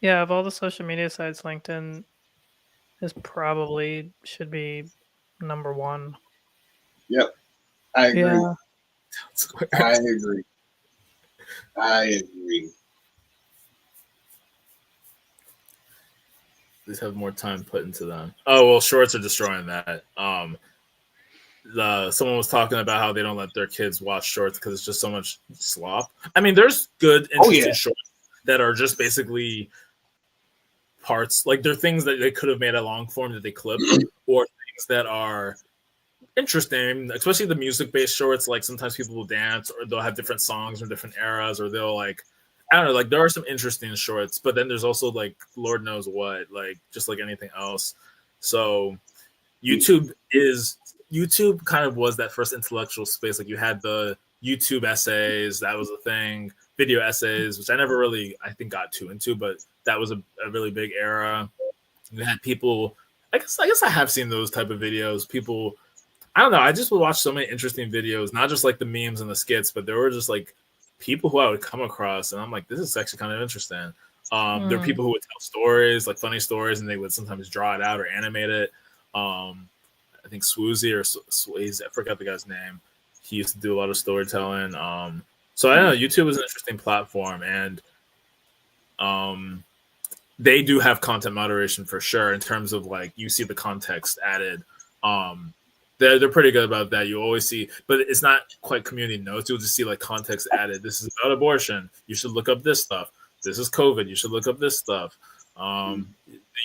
of all the social media sites, LinkedIn should be number 1. Yep, I agree. Yeah. I agree. Please have more time put into them. Oh well, shorts are destroying that. Someone was talking about how they don't let their kids watch shorts because it's just so much slop. I mean, there's good, interesting shorts that are just basically parts. Like, they're things that they could have made a long form that they clipped, or things that are interesting, especially the music-based shorts. Like, sometimes people will dance, or they'll have different songs from different eras, or they'll like, I don't know, like there are some interesting shorts, but then there's also like Lord knows what, like just like anything else. So YouTube kind of was that first intellectual space. Like, you had the YouTube essays, that was a thing, video essays, which I never really, I think, got too into, but that was a really big era. You had people, I guess I have seen those type of videos. People, I don't know, I just would watch so many interesting videos, not just like the memes and the skits, but there were just like people who I would come across, and I'm like, this is actually kind of interesting. There are people who would tell stories, like funny stories, and they would sometimes draw it out or animate it. I think Swoozy or Swayze, I forgot the guy's name. He used to do a lot of storytelling. So I don't know, YouTube is an interesting platform, and they do have content moderation for sure in terms of like you see the context added. They're pretty good about that. You always see, but it's not quite community notes. You'll just see like context added. This is about abortion. You should look up this stuff. This is COVID. You should look up this stuff. The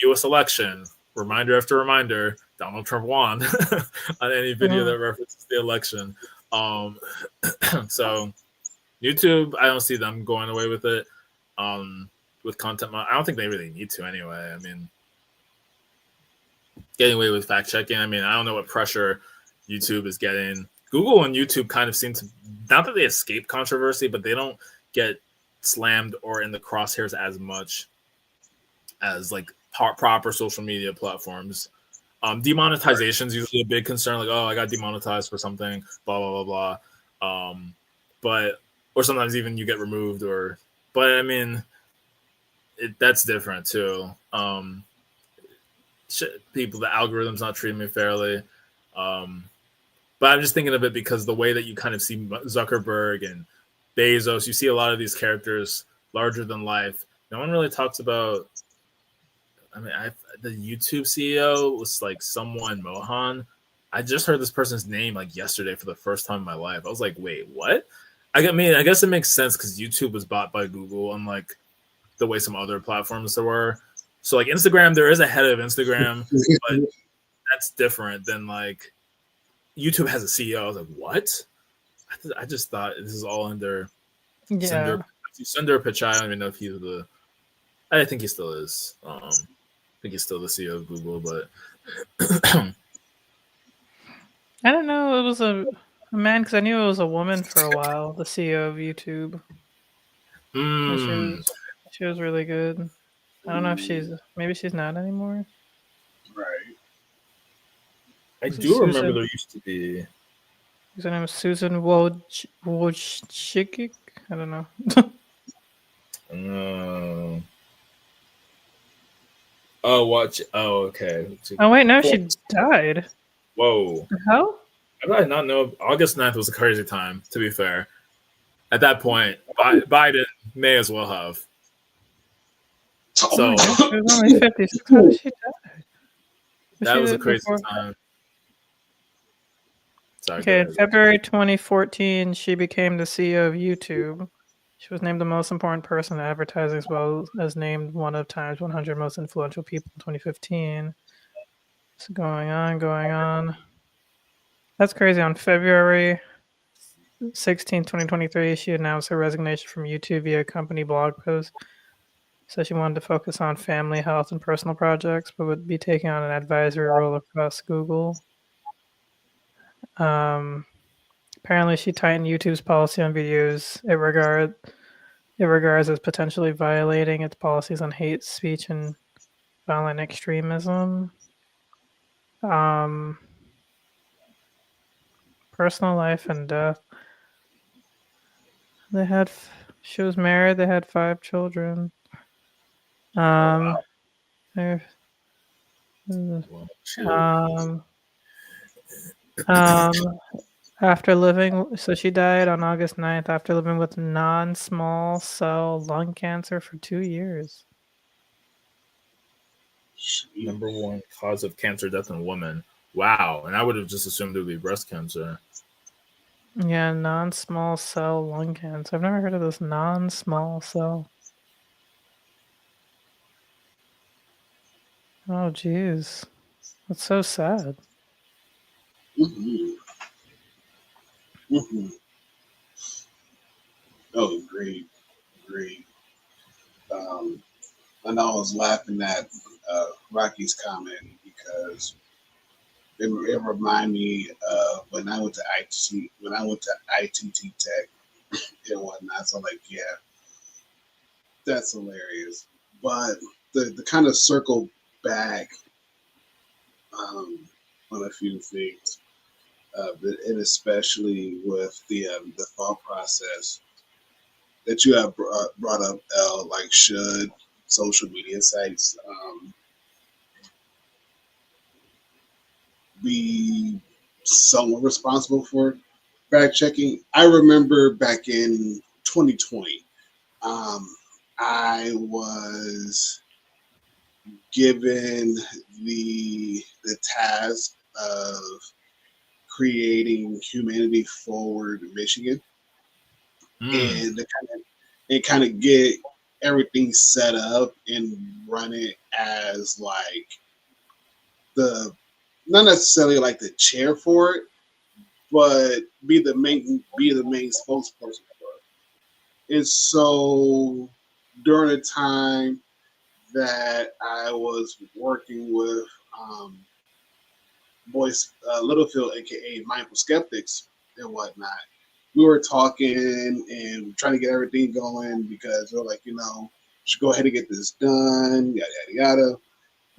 U.S. election, reminder after reminder, Donald Trump won on any video that references the election. So YouTube, I don't see them going away with it. With content, I don't think they really need to anyway. I mean, getting away with fact checking. I mean, I don't know what pressure YouTube is getting. Google and YouTube kind of seem to, not that they escape controversy, but they don't get slammed or in the crosshairs as much as like proper social media platforms. Demonetization is usually a big concern. Like, oh, I got demonetized for something, blah blah blah blah. But or sometimes even you get removed, or but I mean, that's different too. People, the algorithm's not treating me fairly. But I'm just thinking of it because the way that you kind of see Zuckerberg and Bezos, you see a lot of these characters larger than life. No one really talks about. I mean, the YouTube CEO was like someone Mohan. I just heard this person's name like yesterday for the first time in my life. I was like, wait, what? I mean, I guess it makes sense because YouTube was bought by Google, unlike the way some other platforms there were. So like Instagram, there is a head of Instagram, but that's different than like YouTube has a CEO. I was like, what? I just thought this is all under Sundar Pichai. I don't even know if he's the. I think he still is. I think he's still the CEO of Google, but I don't know. It was a man because I knew it was a woman for a while. The CEO of YouTube. She was really good. I don't know if maybe she's not anymore. Right. I do remember there used to be. Her name is Susan Wojcicki. I don't know. Oh, okay. Oh wait, no, she died. Whoa. The hell? I did not know August 9th was a crazy time, to be fair. At that point, Biden may as well have. So she was only 56. How did she die? That was a crazy time. Sorry, okay, in February 2014, she became the CEO of YouTube. She was named the most important person in advertising, as well as named one of Time's 100 most influential people in 2015. So going on. That's crazy. On February 16, 2023, she announced her resignation from YouTube via a company blog post. So she wanted to focus on family, health, and personal projects, but would be taking on an advisory role across Google. Apparently, she tightened YouTube's policy on videos it regards as potentially violating its policies on hate speech and violent extremism. Personal life and death. She was married. They had 5 children. After living, so she died on August 9th after living with non-small cell lung cancer for 2 years. Number 1 cause of cancer death in women. Wow. And I would have just assumed it would be breast cancer. Yeah, non-small cell lung cancer. I've never heard of this non-small cell. Oh, geez. That's so sad. Oh, great. I know I was laughing at Rocky's comment because it reminded me of when I went to ITT Tech and whatnot. So like, yeah, that's hilarious. But the kind of circle back on a few things, and especially with the thought process that you have brought up, like should social media sites be somewhat responsible for fact checking? I remember back in 2020, I was given the task of creating Humanity Forward Michigan, and kind of get everything set up and run it as like not necessarily like the chair for it, but be the main spokesperson for it. And so during the time that I was working with Boyce Littlefield, aka Mindful Skeptics and whatnot. We were talking and trying to get everything going because we're like, you know, should go ahead and get this done, yada yada yada.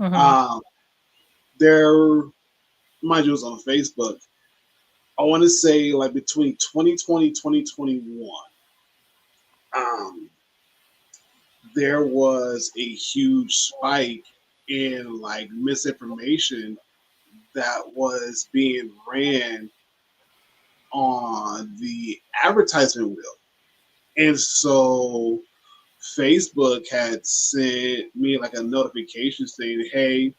Mhm. There, mind you, it was on Facebook. I want to say like between 2020 2021, there was a huge spike in like misinformation that was being ran on the advertisement wheel. And so Facebook had sent me like a notification saying, hey,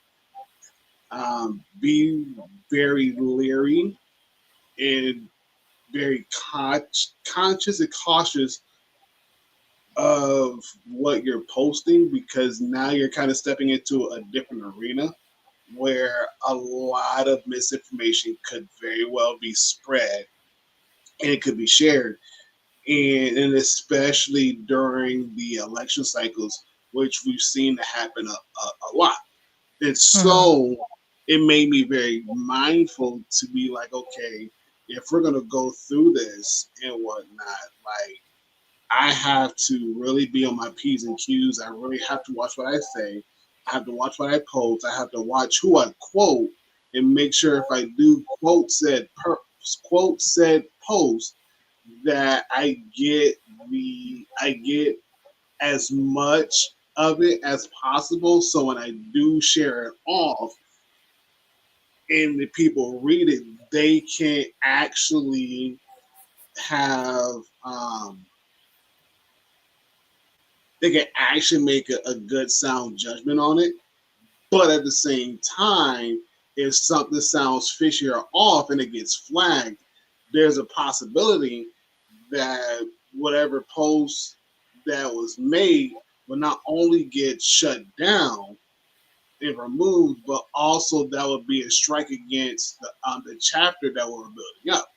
be very leery and very conscious and cautious of what you're posting because now you're kind of stepping into a different arena where a lot of misinformation could very well be spread and it could be shared. And especially during the election cycles, which we've seen to happen a lot. And Mhm. so it made me very mindful to be like, okay, if we're going to go through this and whatnot, like, I have to really be on my P's and Q's. I really have to watch what I say. I have to watch what I post. I have to watch who I quote and make sure if I do quote said post that I get as much of it as possible. So when I do share it off and the people read it, they can actually have they can actually make a good sound judgment on it. But at the same time, if something sounds fishy or off and it gets flagged, there's a possibility that whatever post that was made will not only get shut down and removed, but also that would be a strike against the chapter that we're building up.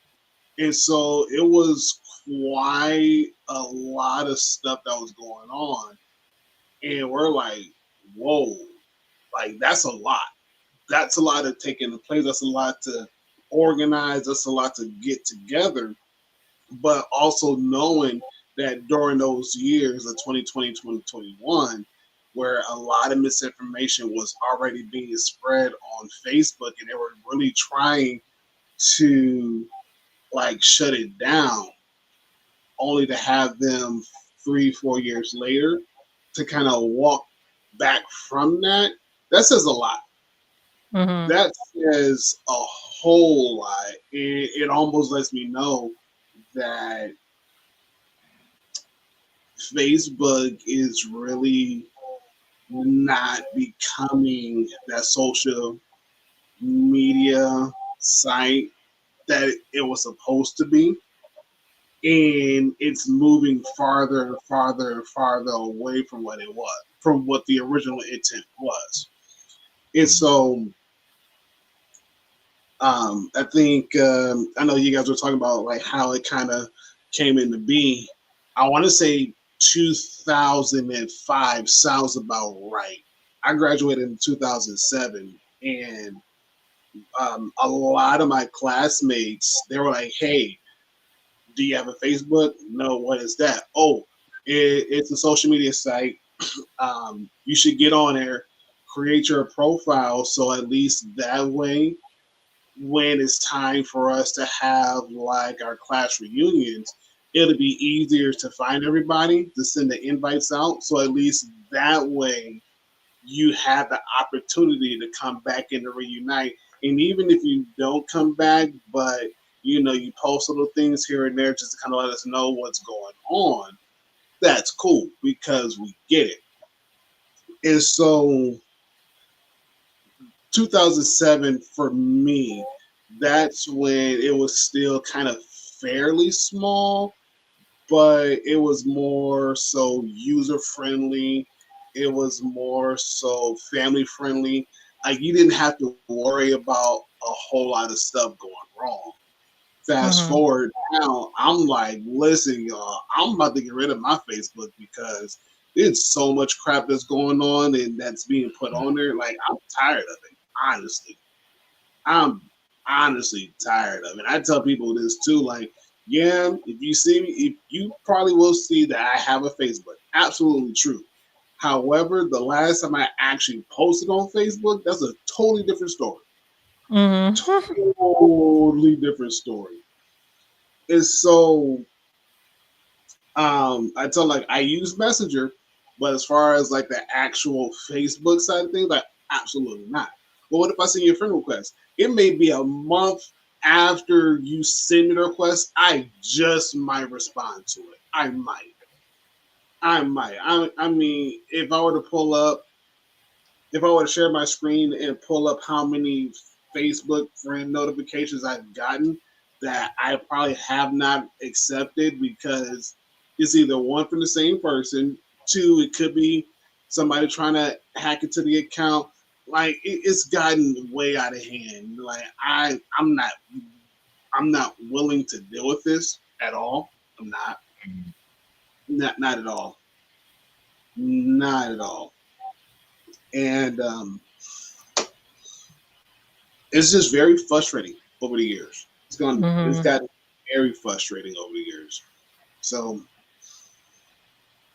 And so it was quite a lot of stuff that was going on. And we're like, whoa, like that's a lot. That's a lot to take into place. That's a lot to organize. That's a lot to get together. But also knowing that during those years of 2020, 2021, where a lot of misinformation was already being spread on Facebook and they were really trying to like shut it down, only to have them 3, 4 years later to kind of walk back from that, that says a lot. Mhm. That says a whole lot. It almost lets me know that Facebook is really not becoming that social media site that it was supposed to be. And it's moving farther and farther and farther away from what it was, from what the original intent was. And so I think I know you guys were talking about like how it kind of came into being. I want to say 2005 sounds about right. I graduated in 2007, and a lot of my classmates they were like, "Hey, do you have a Facebook? No, what is that? Oh, it's a social media site. You should get on there, create your profile, so at least that way." When it's time for us to have like our class reunions, it'll be easier to find everybody to send the invites out. So at least that way you have the opportunity to come back and to reunite. And even if you don't come back, but you know, you post little things here and there just to kind of let us know what's going on, that's cool because we get it. And so 2007 for me, that's when it was still kind of fairly small, but it was more so user friendly. It was more so family friendly. Like you didn't have to worry about a whole lot of stuff going wrong. Fast Mhm. forward now, I'm like, listen, y'all, I'm about to get rid of my Facebook because there's so much crap that's going on and that's being put on there. Like, I'm tired of it, honestly. I'm honestly tired of it. I tell people this too, like, yeah, if you see me, if you probably will see that I have a Facebook. Absolutely true. However, the last time I actually posted on Facebook, that's a totally different story. Mm-hmm. Totally different story. It's so I tell like I use Messenger, but as far as like the actual Facebook side of things, like absolutely not. But what if I send you a friend request? It may be a month after you send me the request. I just might respond to it. I might. I might. I mean, if I were to pull up, if I were to share my screen and pull up how many Facebook friend notifications I've gotten that I probably have not accepted because it's either one from the same person, two, it could be somebody trying to hack into the account. Like it's gotten way out of hand. Like I'm not willing to deal with this at all. I'm not. Not at all. Not at all. And it's just very frustrating over the years. It's Mm-hmm. got very frustrating over the years. So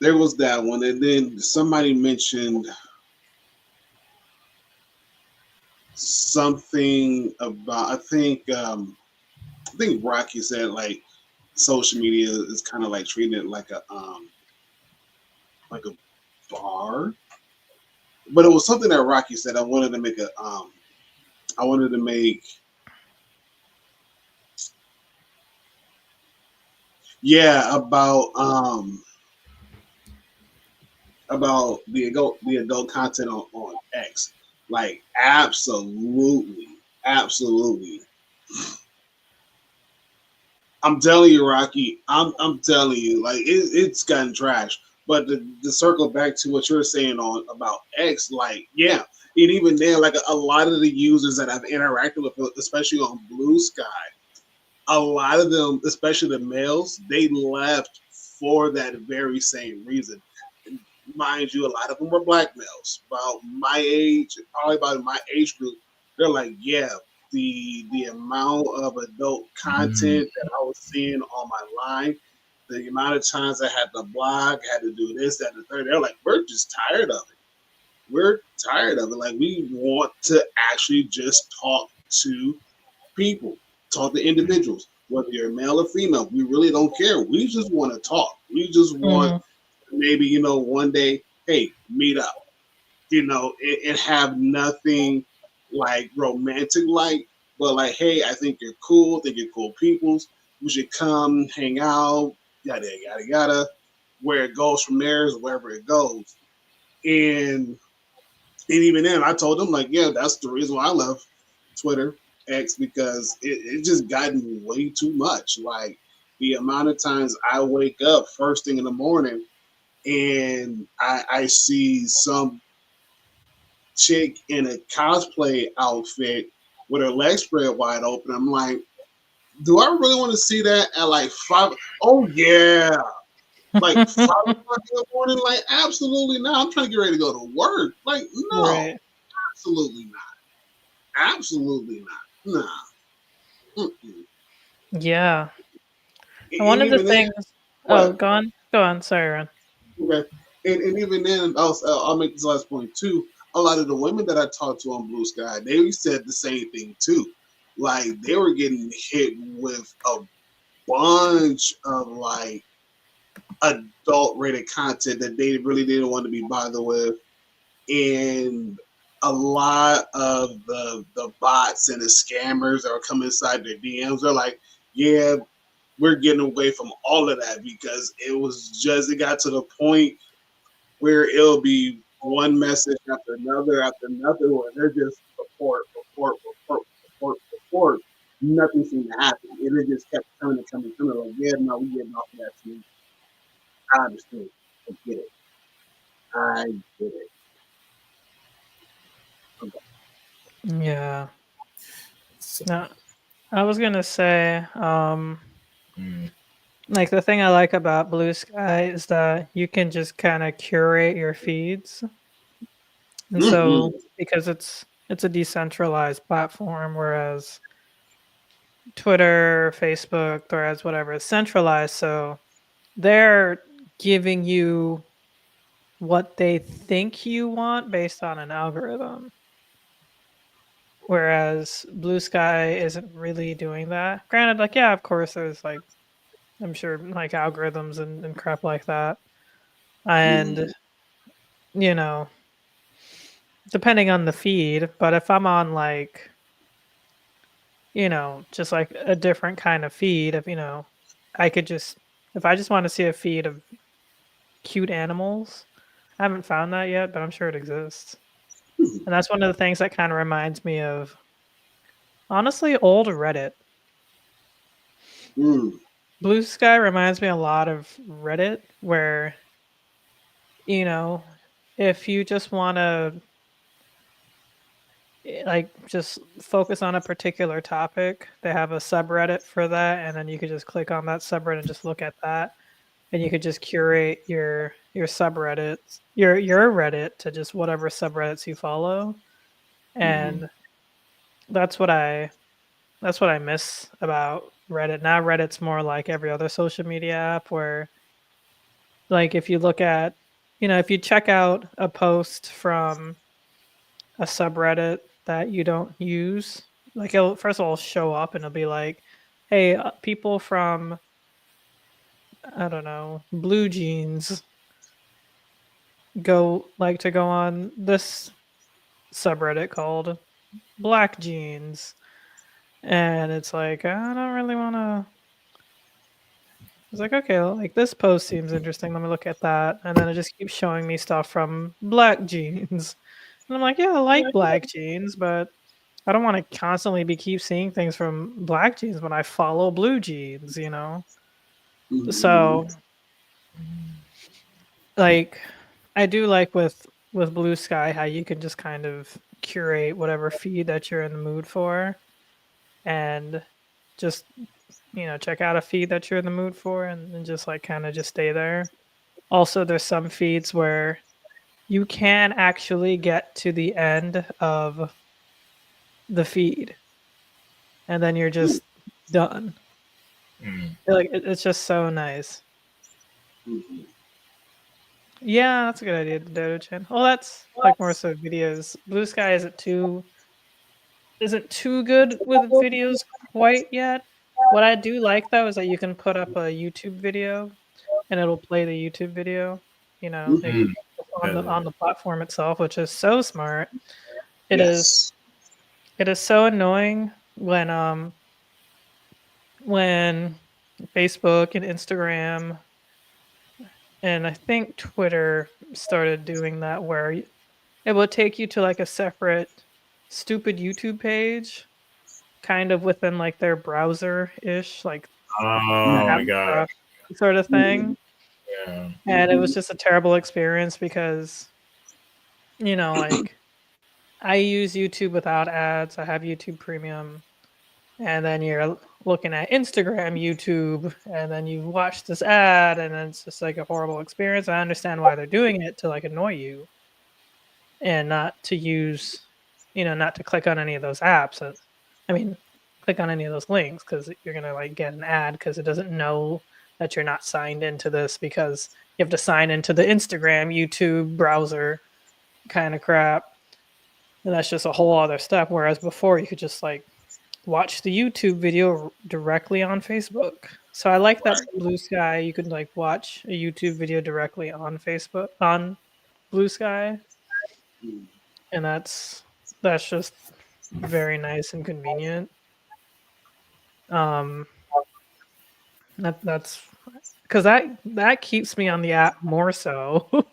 there was that one, and then somebody mentioned something about I think Rocky said like social media is kind of like treating it like a bar, but it was something that Rocky said. I wanted to make yeah about the adult content on X. Like absolutely, absolutely. I'm telling you, Rocky. I'm telling you, like it's gotten trash. But to circle back to what you're saying on about X, like yeah, and even there, like a lot of the users that I've interacted with, especially on Blue Sky, a lot of them, especially the males, they left for that very same reason. Mind you, a lot of them were black males, about my age, probably about my age group. They're like, yeah, the amount of adult content that I was seeing on my line, the amount of times I had to blog, had to do this, that, and the third. They're like, we're just tired of it. We're tired of it. Like we want to actually just talk to people, talk to individuals, whether you're male or female. We really don't care. We just want to talk. We just want Mm-hmm. maybe one day, hey, meet up, and have nothing like romantic like, but like, hey, I think you're cool. Think you're cool peoples. We should come hang out. Yada yada yada. Where it goes from there is wherever it goes. And even then, I told them like, yeah, that's the reason why I love Twitter X because it just gotten way too much. Like the amount of times I wake up first thing in the morning and I see some chick in a cosplay outfit with her legs spread wide open. I'm like, do I really want to see that at like 5? Oh yeah, like 5 o'clock in the morning? Like absolutely not. I'm trying to get ready to go to work. Like no, Right. absolutely not. Absolutely not. Nah. Mm-mm. Yeah. And one And of the even then, things. Oh, what? go on. Go on. Sorry, Ron. Okay. And even then, I'll make this last point too. A lot of the women that I talked to on Blue Sky, they said the same thing too. Like they were getting hit with a bunch of like adult rated content that they really didn't want to be bothered with, and a lot of the bots and the scammers that are coming inside their DMs are like, yeah, we're getting away from all of that because it got to the point where it'll be one message after another, where they're just report. Nothing seemed to happen. And it just kept coming and coming and coming. Like, yeah, no, we getting off of that too. I understand. I get it. I get it. Okay. Yeah. So, No, I was gonna say, mm, like the thing I like about Blue Sky is that you can just kind of curate your feeds, and Mm-hmm. so because it's it's a decentralized platform, whereas Twitter, Facebook, Threads, whatever, is centralized. So they're giving you what they think you want based on an algorithm. Whereas Blue Sky isn't really doing that. Granted, like, yeah, of course, there's like, I'm sure, like algorithms and crap like that. And, you know, depending on the feed, but if I'm on like, just like a different kind of feed of, I could just, if I just want to see a feed of cute animals, I haven't found that yet, but I'm sure it exists. And that's one of the things that kind of reminds me of, honestly, old Reddit. Blue Sky reminds me a lot of Reddit, where, if you just want to like just focus on a particular topic, they have a subreddit for that, and then you could just click on that subreddit and just look at that, and you could just curate your subreddits, your Reddit to just whatever subreddits you follow, and that's what I miss about Reddit. Now Reddit's more like every other social media app, where like if you look at, if you check out a post from a subreddit that you don't use, like it'll first of all show up and it'll be like, hey, people from, I don't know, Blue Jeans go on this subreddit called Black Jeans, and it's like, I don't really want to. It's like, okay, like this post seems interesting, let me look at that, and then it just keeps showing me stuff from Black Jeans, and I'm like, yeah, I like Black Jeans, but I don't want to constantly keep seeing things from Black Jeans when I follow Blue Jeans, So, like, I do like with Blue Sky how you can just kind of curate whatever feed that you're in the mood for, and just check out a feed that you're in the mood for, and just like kind of just stay there. Also, there's some feeds where you can actually get to the end of the feed, and then you're just done. Like it's just so nice. Yeah, that's a good idea, Dodo-chan. Well, that's like more so videos. Blue Sky isn't too good with videos quite yet. What I do like though is that you can put up a YouTube video and it'll play the YouTube video, on the platform itself, which is so smart. It is so annoying when Facebook and Instagram and I think Twitter started doing that, where it will take you to like a separate stupid YouTube page, kind of within like their browser-ish, like my god, sort of thing. Yeah. And it was just a terrible experience because, like I use YouTube without ads. I have YouTube Premium. And then you're looking at Instagram, YouTube, and then you watch this ad, and then it's just like a horrible experience. I understand why they're doing it, to like annoy you, and not to use, not to click on any of those apps. I mean, click on any of those links, because you're gonna like get an ad because it doesn't know that you're not signed into this, because you have to sign into the Instagram, YouTube browser kind of crap, and that's just a whole other step. Whereas before, you could just like watch the YouTube video directly on Facebook. So I like that Blue Sky, you could like watch a YouTube video directly on Facebook, on Blue Sky. And that's just very nice and convenient. That's because that keeps me on the app more so.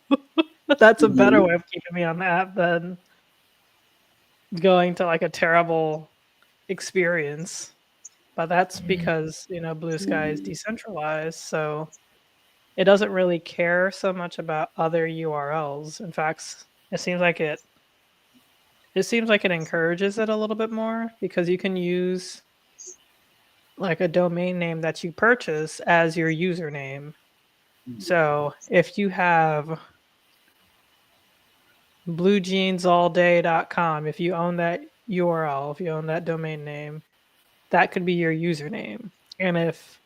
That's a better way of keeping me on the app than going to like a terrible experience. But that's because Blue Sky is decentralized, so it doesn't really care so much about other URLs. In fact, it seems like it encourages it a little bit more, because you can use like a domain name that you purchase as your username. So if you have bluejeansallday.com, if you own that URL, if you own that domain name, that could be your username. And if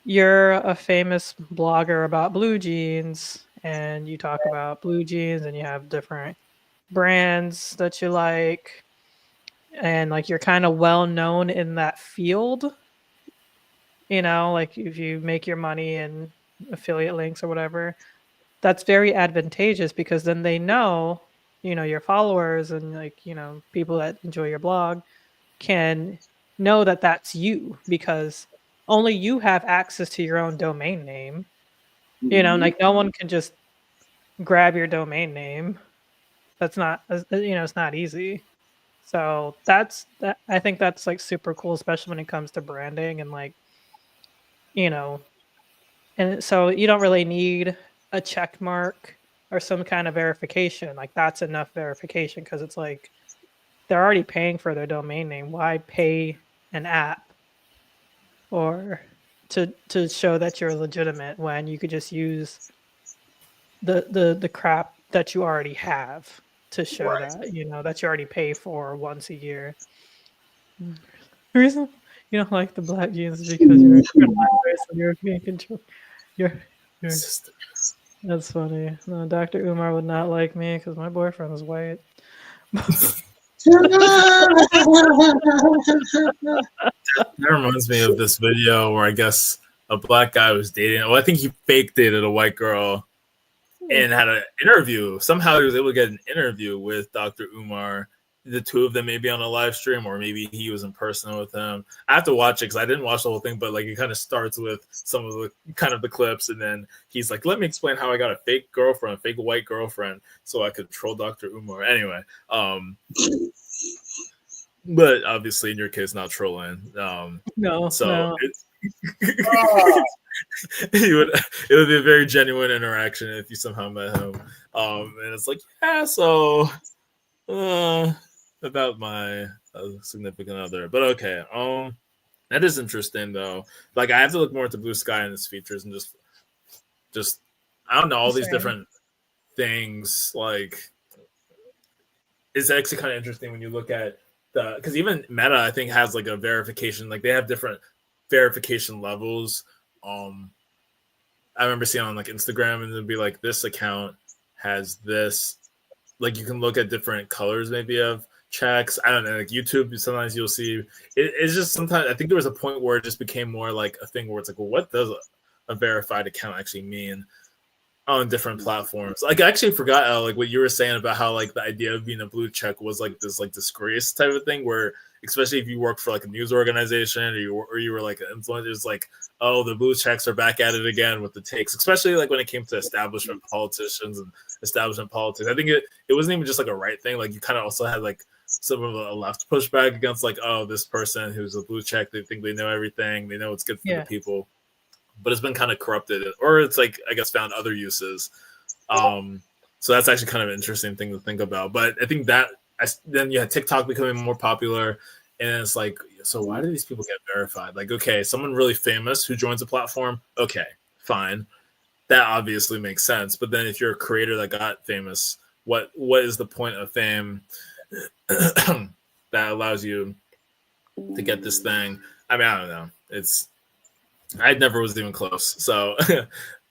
you're a famous blogger about blue jeans and you talk about blue jeans and you have different brands that you like, and like you're kind of well known in that field, like if you make your money in affiliate links or whatever, that's very advantageous because then they know, your followers and like, people that enjoy your blog can know that that's you because only you have access to your own domain name. Like no one can just grab your domain name. That's not, it's not easy. So that. I think that's like super cool, especially when it comes to branding and like, and so you don't really need a check mark or some kind of verification. Like that's enough verification because it's like they're already paying for their domain name. Why pay an app or to show that you're legitimate when you could just use the crap that you already have to show that, that you already pay for once a year. The reason you don't like the black jeans is because you're European control. That's funny. No, Dr. Umar would not like me because my boyfriend is white. That reminds me of this video where I guess a black guy was dating. Well, I think he fake dated a white girl and had an interview. Somehow he was able to get an interview with Dr. Umar. The two of them maybe on a live stream, or maybe he was in person with him. I have to watch it because I didn't watch the whole thing, but like it kind of starts with some of the the clips, and then he's like, "Let me explain how I got a fake girlfriend, fake white girlfriend, so I could troll Dr. Umar." Anyway, but obviously in your case, not trolling. No, so no. It would be a very genuine interaction if you somehow met him. And it's like, yeah, so about my significant other, but okay. That is interesting though. Like I have to look more into Blue Sky and its features and just I don't know, all these different things. Like it's actually kind of interesting when you look at because even Meta I think has like a verification, like they have different verification levels. I remember seeing on like Instagram and it'd be like this account has this, like you can look at different colors maybe of checks. I don't know, like YouTube sometimes you'll see it's just sometimes I think there was a point where it just became more like a thing where it's like, well, what does a verified account actually mean on different platforms? Like I actually forgot like what you were saying about how like the idea of being a blue check was like this like disgrace type of thing where especially if you work for like a news organization or you were like an influencer, it's like, oh, the blue checks are back at it again with the takes, especially like when it came to establishment politicians and establishment politics. I think it wasn't even just like a right thing. Like you kind of also had like some of a left pushback against like, oh, this person who's a blue check, they think they know everything, they know what's good for the people, but it's been kind of corrupted, or it's like I guess found other uses. So that's actually kind of an interesting thing to think about. But I think that then you had TikTok becoming more popular, and it's like, so why do these people get verified? Like, okay, someone really famous who joins a platform, okay, fine, that obviously makes sense. But then if you're a creator that got famous, what is the point of fame that allows you to get this thing? I mean, I don't know. I never was even close, so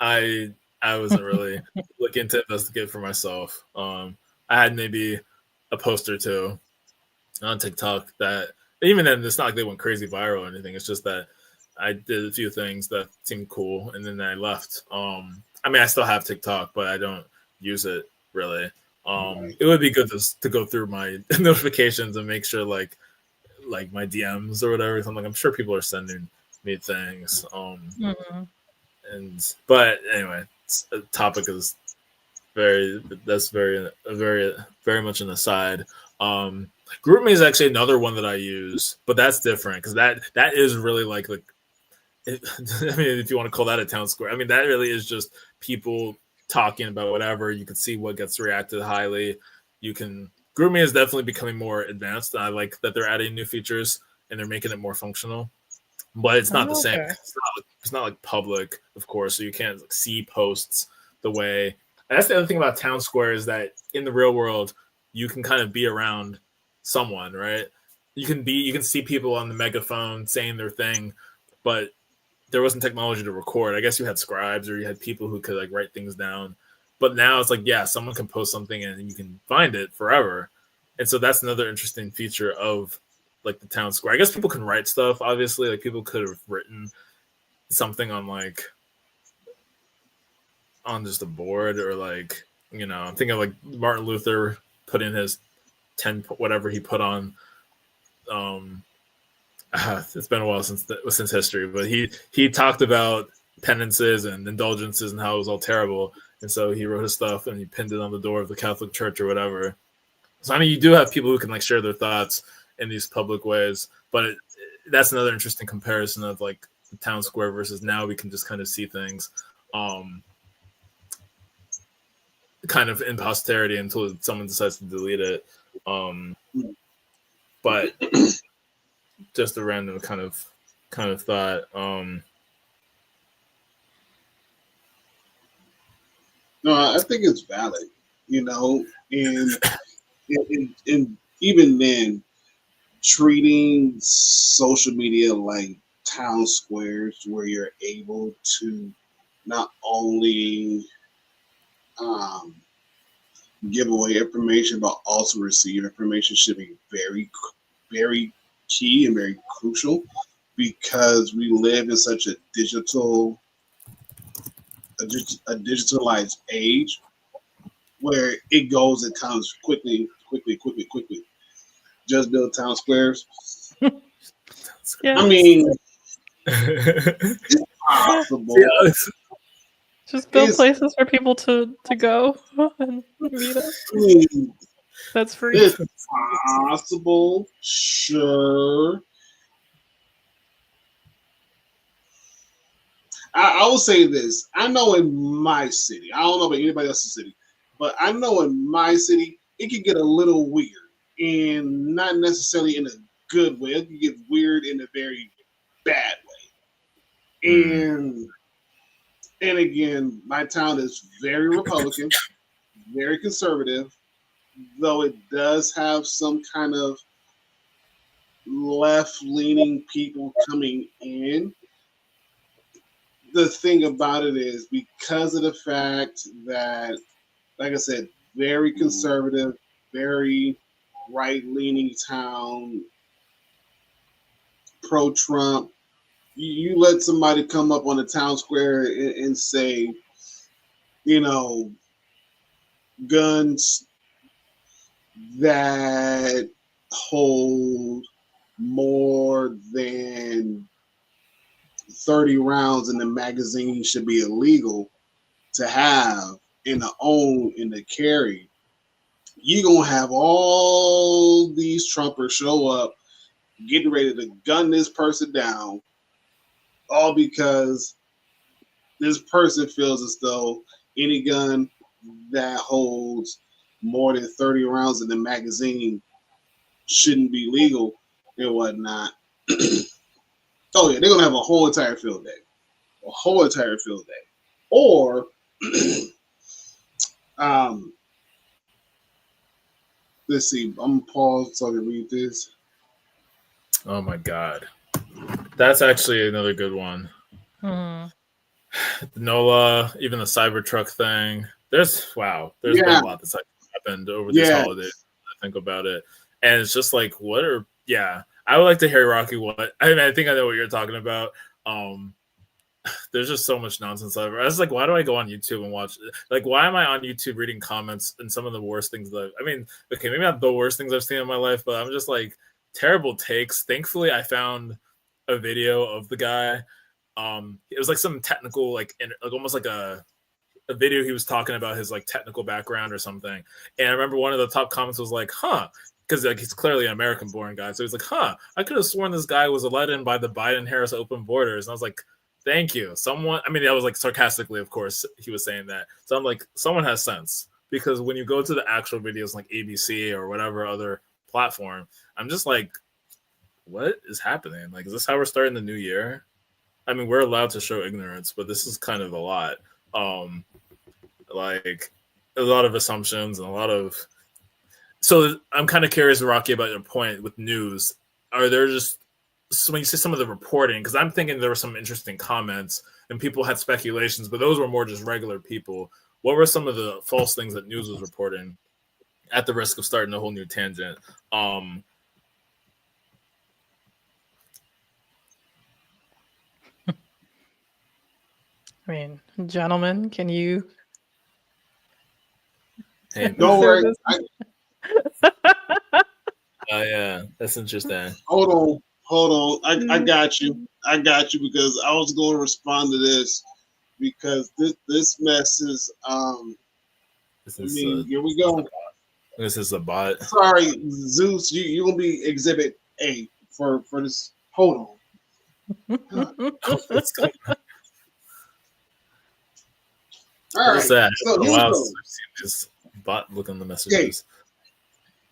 I wasn't really looking to investigate for myself. I had maybe a post or two on TikTok that even then it's not like they went crazy viral or anything. It's just that I did a few things that seemed cool and then I left. I mean, I still have TikTok, but I don't use it really. It would be good to go through my notifications and make sure like my DMs or whatever. So I'm sure people are sending me things. But anyway, the topic is very much an aside. GroupMe is actually another one that I use, but that's different because that is really like I mean, if you want to call that a town square, I mean that really is just people talking about whatever. You can see what gets reacted highly. GroupMe is definitely becoming more advanced. I like that they're adding new features and they're making it more functional. But it's not the same. It's not like public, of course, so you can't see posts the way And that's the other thing about town square is that in the real world, you can kind of be around someone, right? You can see people on the megaphone saying their thing, but there wasn't technology to record. I guess you had scribes or you had people who could like write things down. But now it's like, yeah, someone can post something and you can find it forever. And so that's another interesting feature of like the town square. I guess people can write stuff, obviously. Like people could have written something on like on just a board or like, you know, I'm thinking of like Martin Luther put in his 10 whatever he put on it's been a while since history, but he talked about penances and indulgences and how it was all terrible, and so he wrote his stuff and he pinned it on the door of the Catholic Church or whatever. So I mean, you do have people who can like share their thoughts in these public ways, but that's another interesting comparison of like the town square versus now we can just kind of see things, kind of in posterity until someone decides to delete it. But just a random kind of thought. No, I think it's valid, you know, and even then, treating social media like town squares where you're able to not only give away information but also receive information should be very, very key and very crucial because we live in such a digitalized age where it goes and comes quickly. Just build town squares. Yeah. I mean, it's possible. Yeah. Just build places for people to go and meet up. That's free. It's possible, sure. I will say this. I know in my city, I don't know about anybody else's city, but I know in my city, it can get a little weird. And not necessarily in a good way. It can get weird in a very bad way. And again, my town is very Republican, very conservative, though it does have some kind of left-leaning people coming in. The thing about it is because of the fact that, like I said, very conservative, very right-leaning town, pro-Trump, you let somebody come up on the town square and say, you know, guns that hold more than 30 rounds in the magazine should be illegal to have and to own and to carry. You're going to have all these Trumpers show up getting ready to gun this person down, all because this person feels as though any gun that holds more than 30 rounds in the magazine shouldn't be legal and whatnot. Oh, yeah, they're going to have a whole entire field day. A whole entire field day. Or, let's see, I'm going to pause so I can read this. Oh, my God. That's actually another good one. NOLA, even the Cybertruck thing. There's been a lot that's happened over these holidays. I think about it. And it's just like, I would like to hear Rocky I think I know what you're talking about. There's just so much nonsense over. I was like, why do I go on YouTube and watch? Like, why am I on YouTube reading comments and some of the worst things maybe not the worst things I've seen in my life, but I'm just like terrible takes. Thankfully, I found a video of the guy. It was like some technical, like almost like a video he was talking about his like technical background or something. And I remember one of the top comments was like, because like he's clearly an American-born guy. So he's like, I could have sworn this guy was let in by the Biden-Harris open borders. And I was like, thank you. That was like sarcastically, of course, he was saying that. So I'm like, someone has sense. Because when you go to the actual videos like ABC or whatever other platform, I'm just like, what is happening? Like, is this how we're starting the new year? I mean, we're allowed to show ignorance, but this is kind of a lot. Like, a lot of assumptions and a lot of. So I'm kind of curious, Rocky, about your point with news. Are there just when you see some of the reporting? Because I'm thinking there were some interesting comments and people had speculations, but those were more just regular people. What were some of the false things that news was reporting? At the risk of starting a whole new tangent. I mean, gentlemen, can you? Hey, Don't worry. Yeah, that's interesting. Hold on. I got you. Because I was going to respond to this because this messes. Here we go. This is a bot. Sorry, Zeus. You're gonna be Exhibit A for this. Hold on. All right. Sad. So here we go. This bot look on the messages. Okay.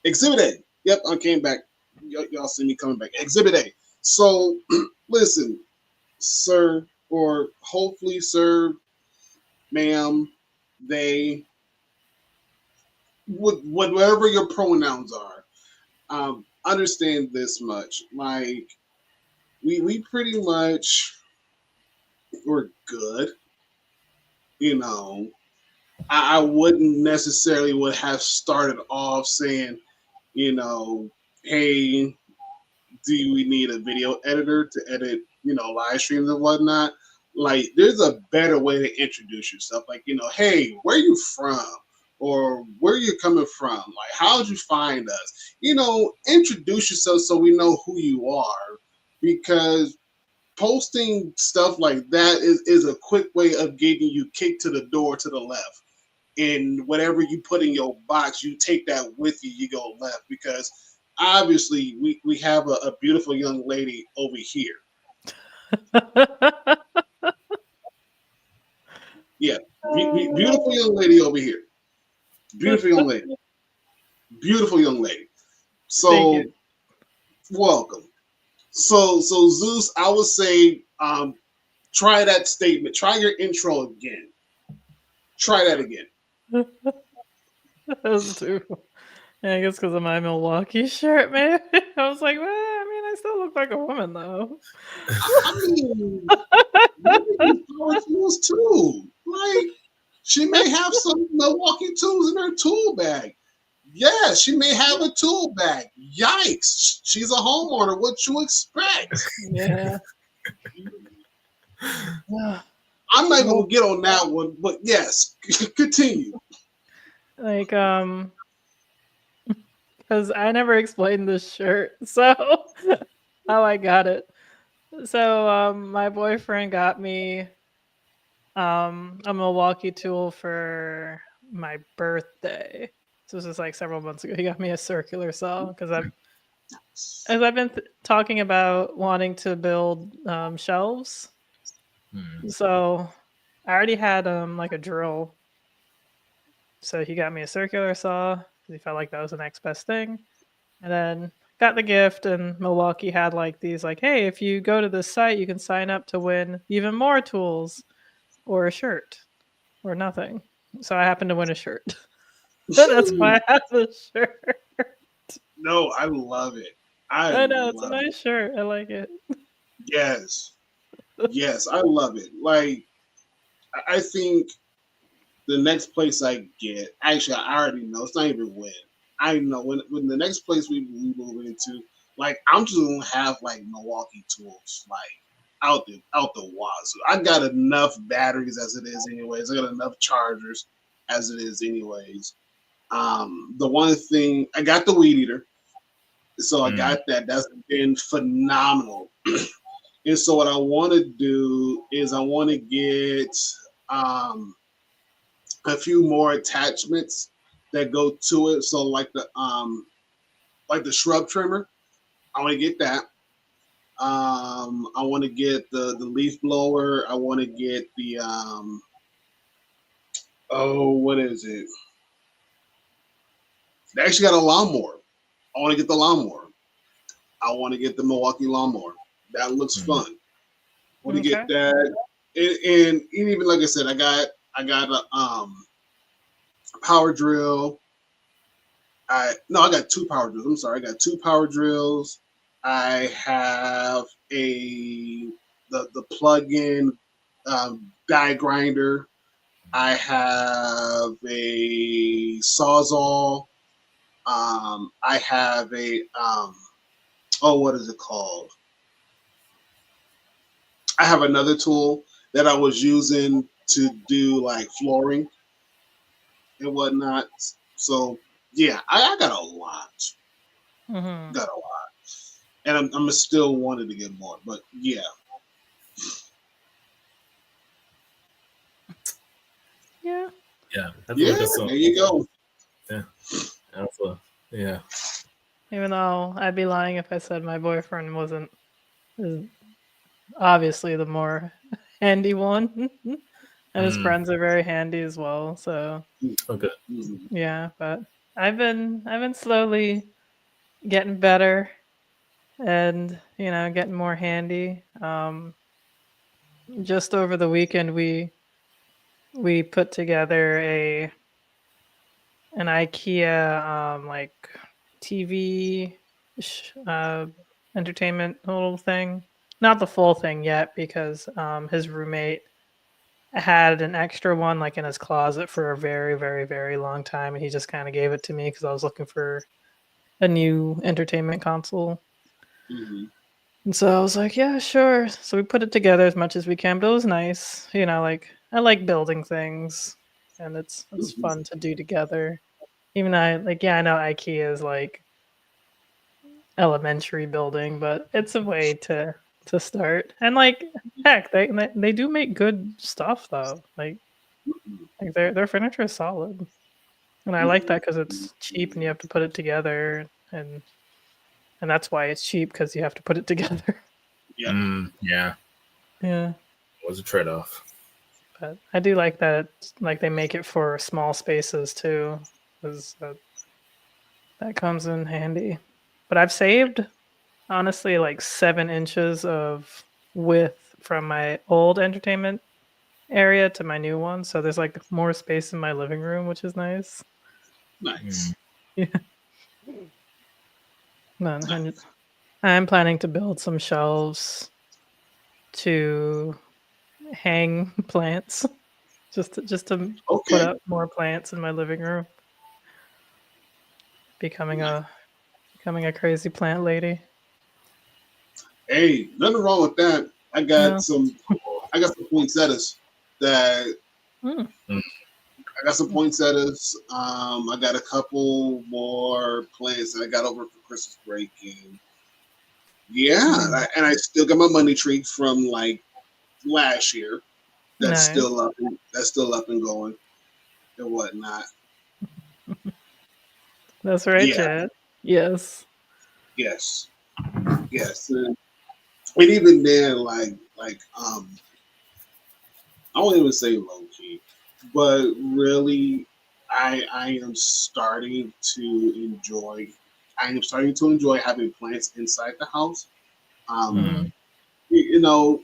Exhibit A. Yep, I came back. Y'all see me coming back. Exhibit A. So listen, sir, or hopefully, sir, ma'am, they, whatever your pronouns are, understand this much. Like, we pretty much were good. You know, I wouldn't necessarily would have started off saying, you know, hey, do we need a video editor to edit, you know, live streams and whatnot? Like, there's a better way to introduce yourself. Like, you know, hey, where you from? Or where you coming from? Like, how'd you find us? You know, introduce yourself so we know who you are. Because posting stuff like that is a quick way of getting you kicked to the door to the left. And whatever you put in your box, you take that with you, you go left. Because obviously we have a beautiful young lady over here. Yeah, beautiful young lady over here. Beautiful young lady. Beautiful young lady. So, welcome. So Zeus, I would say, try that statement. Try your intro again. Try that again. That's too. Yeah, I guess because of my Milwaukee shirt, maybe. I was like, well, I mean, I still look like a woman, though. I mean, power tools too. Like, she may have some Milwaukee tools in her tool bag. Yeah, she may have a tool bag. Yikes. She's a homeowner. What you expect? Yeah. I'm not going to get on that one, but yes, continue. Like, because I never explained this shirt, so how I got it. So, my boyfriend got me a Milwaukee tool for my birthday. So this is like several months ago. He got me a circular saw because as I've been talking about wanting to build shelves. So I already had like a drill. So he got me a circular saw because he felt like that was the next best thing. And then got the gift, and Milwaukee had like these like, hey, if you go to this site, you can sign up to win even more tools or a shirt or nothing. So I happened to win a shirt. That's why I have the shirt. No, I love it. I know, it's a nice shirt. I like it. Yes. Yes, I love it. Like, I think the next place I get, actually, I already know. It's not even when. I know when the next place we move into, like, I'm just going to have, like, Milwaukee tools, like, out the wazoo. I got enough batteries as it is anyways. I got enough chargers as it is anyways. The one thing, I got the weed eater. So I got that. That's been phenomenal. And so what I want to do is I want to get a few more attachments that go to it. So like the shrub trimmer, I want to get that. I want to get the leaf blower. I want to get the what is it? They actually got a lawnmower. I want to get the lawnmower. I want to get the Milwaukee lawnmower. That looks fun. I want to get that. And even like I said, I got power drill. I got 2 power drills. I'm sorry, I got 2 power drills. I have the plug-in die grinder. I have a sawzall. I have a what is it called? I have another tool that I was using to do like flooring and whatnot. So yeah, I got a lot. Mm-hmm. Got a lot, and I'm still wanting to get more. But yeah, Yeah. Yeah, that's yeah. that's There you go. that's yeah. Even though I'd be lying if I said my boyfriend wasn't is obviously the more handy one. And his friends are very handy as well. So Okay. Mhm. yeah, but I've been slowly getting better and getting more handy. Just over the weekend we put together an IKEA like TV entertainment little thing. Not the full thing yet because his roommate had an extra one like in his closet for a very very very long time, and he just kind of gave it to me because I was looking for a new entertainment console. Mhm. And so I was like, yeah, sure. So we put it together as much as we can, but it was nice. Like I like building things, and it's Mhm. fun to do together. Even I like, yeah, I know IKEA is like elementary building, but it's a way to start. And like, heck, they do make good stuff though. Like their furniture is solid, and I like Mhm. that because it's cheap and you have to put it together, and that's why it's cheap because you have to put it together. Yep. Yeah, Yeah. it was a trade off. But I do like that like they make it for small spaces too, because that comes in handy. But I've saved honestly like 7 inches of width from my old entertainment area to my new one, so there's like more space in my living room, which is nice. Nice. Yeah, and Nice. I'm planning to build some shelves to hang plants, just to put Okay. up more plants in my living room. Becoming Nice. a crazy plant lady. Hey, nothing wrong with that. No. I got some poinsettias that Mm, I got some poinsettias. I got a couple more plants that I got over for Christmas break, and mm, and I still got my money tree from like last year. nice. That's still up and going and whatnot. That's right, Yeah, Chad. Yes. yes, yes, and even then, I won't even say low key, but really, I am starting to enjoy. I am starting to enjoy having plants inside the house. Um, Mm, you know,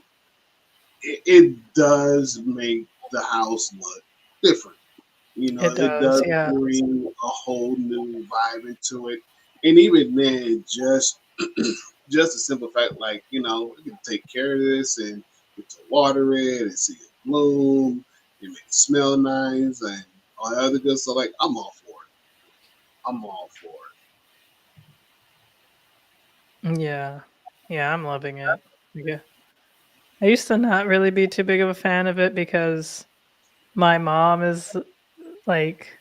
it does make the house look different. it It does. does Yeah. bring a whole new vibe into it. And even then, just a simple fact, like, you can take care of this and get to water it and see it bloom and make it smell nice and all that other good stuff. Like, I'm all for it. I'm all for Yeah. Yeah, I'm loving it. Yeah. I used to not really be too big of a fan of it because my mom is like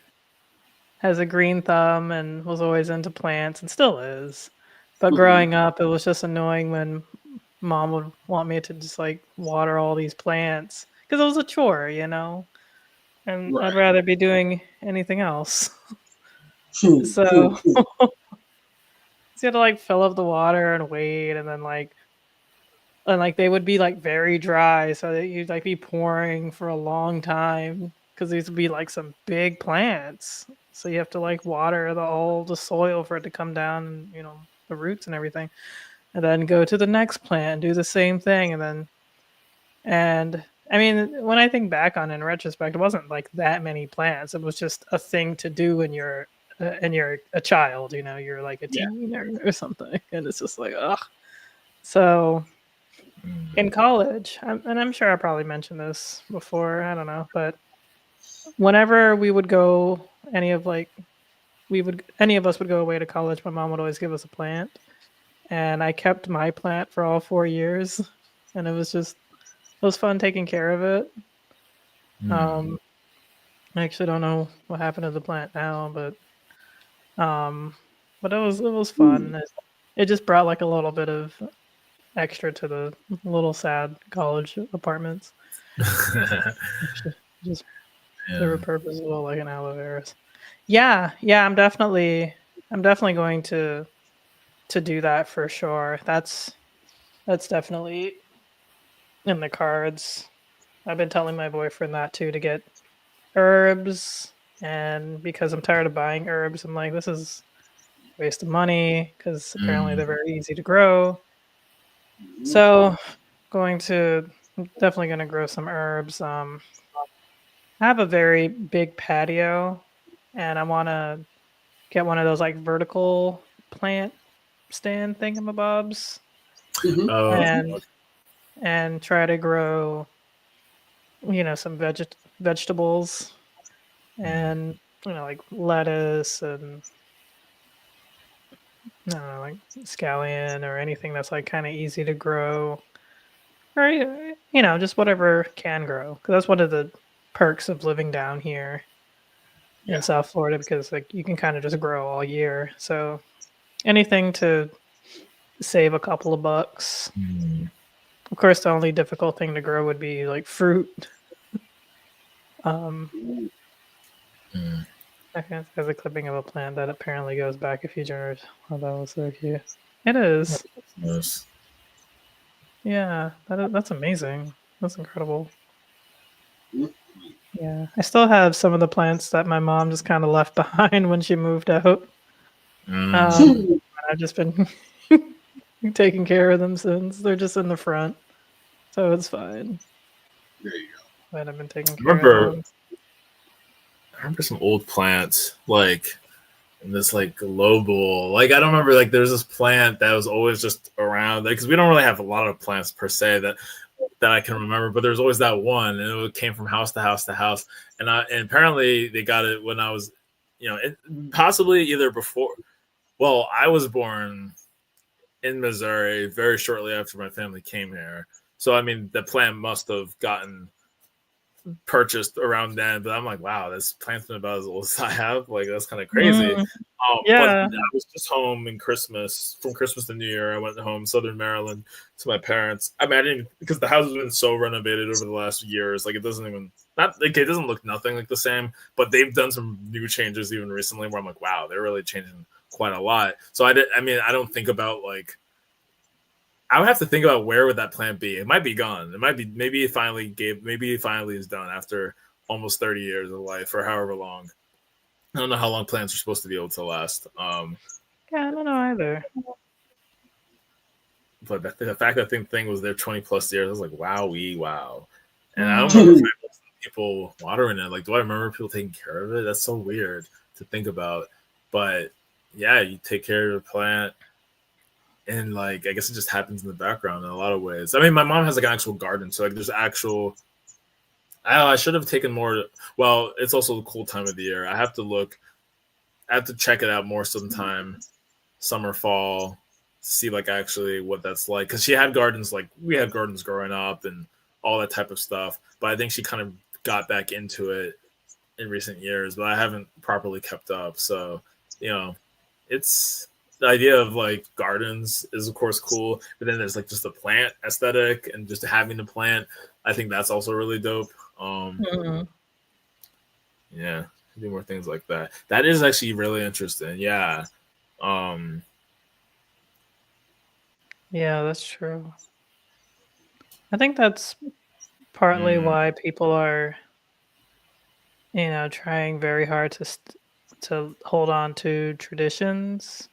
has a green thumb and was always into plants and still is. But it. growing up, it was just annoying when mom would want me to just like water all these plants because it was a chore. And I'd Right. rather be doing anything else. So you had to like fill up the water and wait, and like they would be like very dry, so that you'd like be pouring for a long time because these would be like some big plants. So you have to like water all the soil for it to come down, and the roots and everything, and then go to the next plant and do the same thing, and I mean, when I think back on it in retrospect, it wasn't like that many plants. It was just a thing to do when you're a child. You know, you're like a Yeah. teen or something, and it's just like ugh. So Mm. in college, and I'm sure I probably mentioned this before. I don't know, but whenever we would go, any of us would go away to college. My mom would always give us a plant, and I kept my plant for all 4 years, and it was fun taking care of it. Mm. I actually don't know what happened to the plant now, um, but it was fun. It just brought like a little bit of extra to the little sad college apartments. Just they Yeah. were purposeful like an aloe vera. Yeah, I'm definitely going to do that for sure. That's definitely in the cards. I've been telling my boyfriend that too, to get herbs, and because I'm tired of buying herbs, I'm like, this is a waste of money because apparently Mm. they're very easy to grow. Mhm. So definitely gonna grow some herbs. I have a very big patio, and I want to get one of those like vertical plant stand thingamabobs, Mhm. Oh, and try to grow, some vegetables, mm. and like lettuce and I don't know, like scallion or anything that's like kind of easy to grow, or just whatever can grow. Because that's one of the perks of living down here in Yeah. South Florida, because like you can kind of just grow all year. So anything to save a couple of bucks. Mm. Of course, the only difficult thing to grow would be like fruit. Um, Mm. I guess there's a clipping of a plant that apparently goes back a few generations. Oh, that was so cute. It is. Yes. Yeah, that's amazing. That's incredible. Mhm. Yeah, I still have some of the plants that my mom just kind of left behind when she moved out. Mm. I've just been taking care of them since. They're just in the front, so it's fine. There you go. But I've been taking I care of remember them. I remember some old plants like in this like global, like I don't remember, like there's this plant that was always just around, like because we don't really have a lot of plants per se that I can remember, but there's always that one, and it came from house to house to house, and apparently they got it when I was, possibly either before. Well, I was born in Missouri very shortly after my family came here, so I mean the plant must have gotten purchased around then, but I'm like, wow, this plant's been about as old as I have. Like, that's kind of crazy. Mm, But yeah. I was just home in from Christmas to New Year. I went home, Southern Maryland, to my parents. I mean, I didn't, because the house has been so renovated over the last years. Like, it doesn't even, not like it doesn't look nothing like the same, but they've done some new changes even recently where I'm like, wow, they're really changing quite a lot. So I mean, I don't think about like, I would have to think about where would that plant be. It might be gone. It might be, maybe it finally is done after almost 30 years of life or however long. I don't know how long plants are supposed to be able to last. Yeah, I don't know either. But the fact that thing was there 20 plus years, I was like, wow. And I don't remember Mm, people watering it. Like, do I remember people taking care of it? That's so weird to think about. But yeah, you take care of your plant, and like I guess it just happens in the background in a lot of ways. I mean, my mom has like an actual garden, so like there's actual. I should have taken more. Well, it's also a cool time of the year. I have to check it out more sometime, summer, fall, to see like actually what that's like. Because she had gardens, like we had gardens growing up and all that type of stuff. But I think she kind of got back into it in recent years, but I haven't properly kept up. So, you know, it's the idea of like gardens is of course cool, but then there's like just the plant aesthetic and just having the plant. I think that's also really dope. mm. Yeah, do more things like that. That is actually really interesting. Yeah. Um, Yeah, that's true. I think that's partly mm, why people are, trying very hard to hold on to traditions.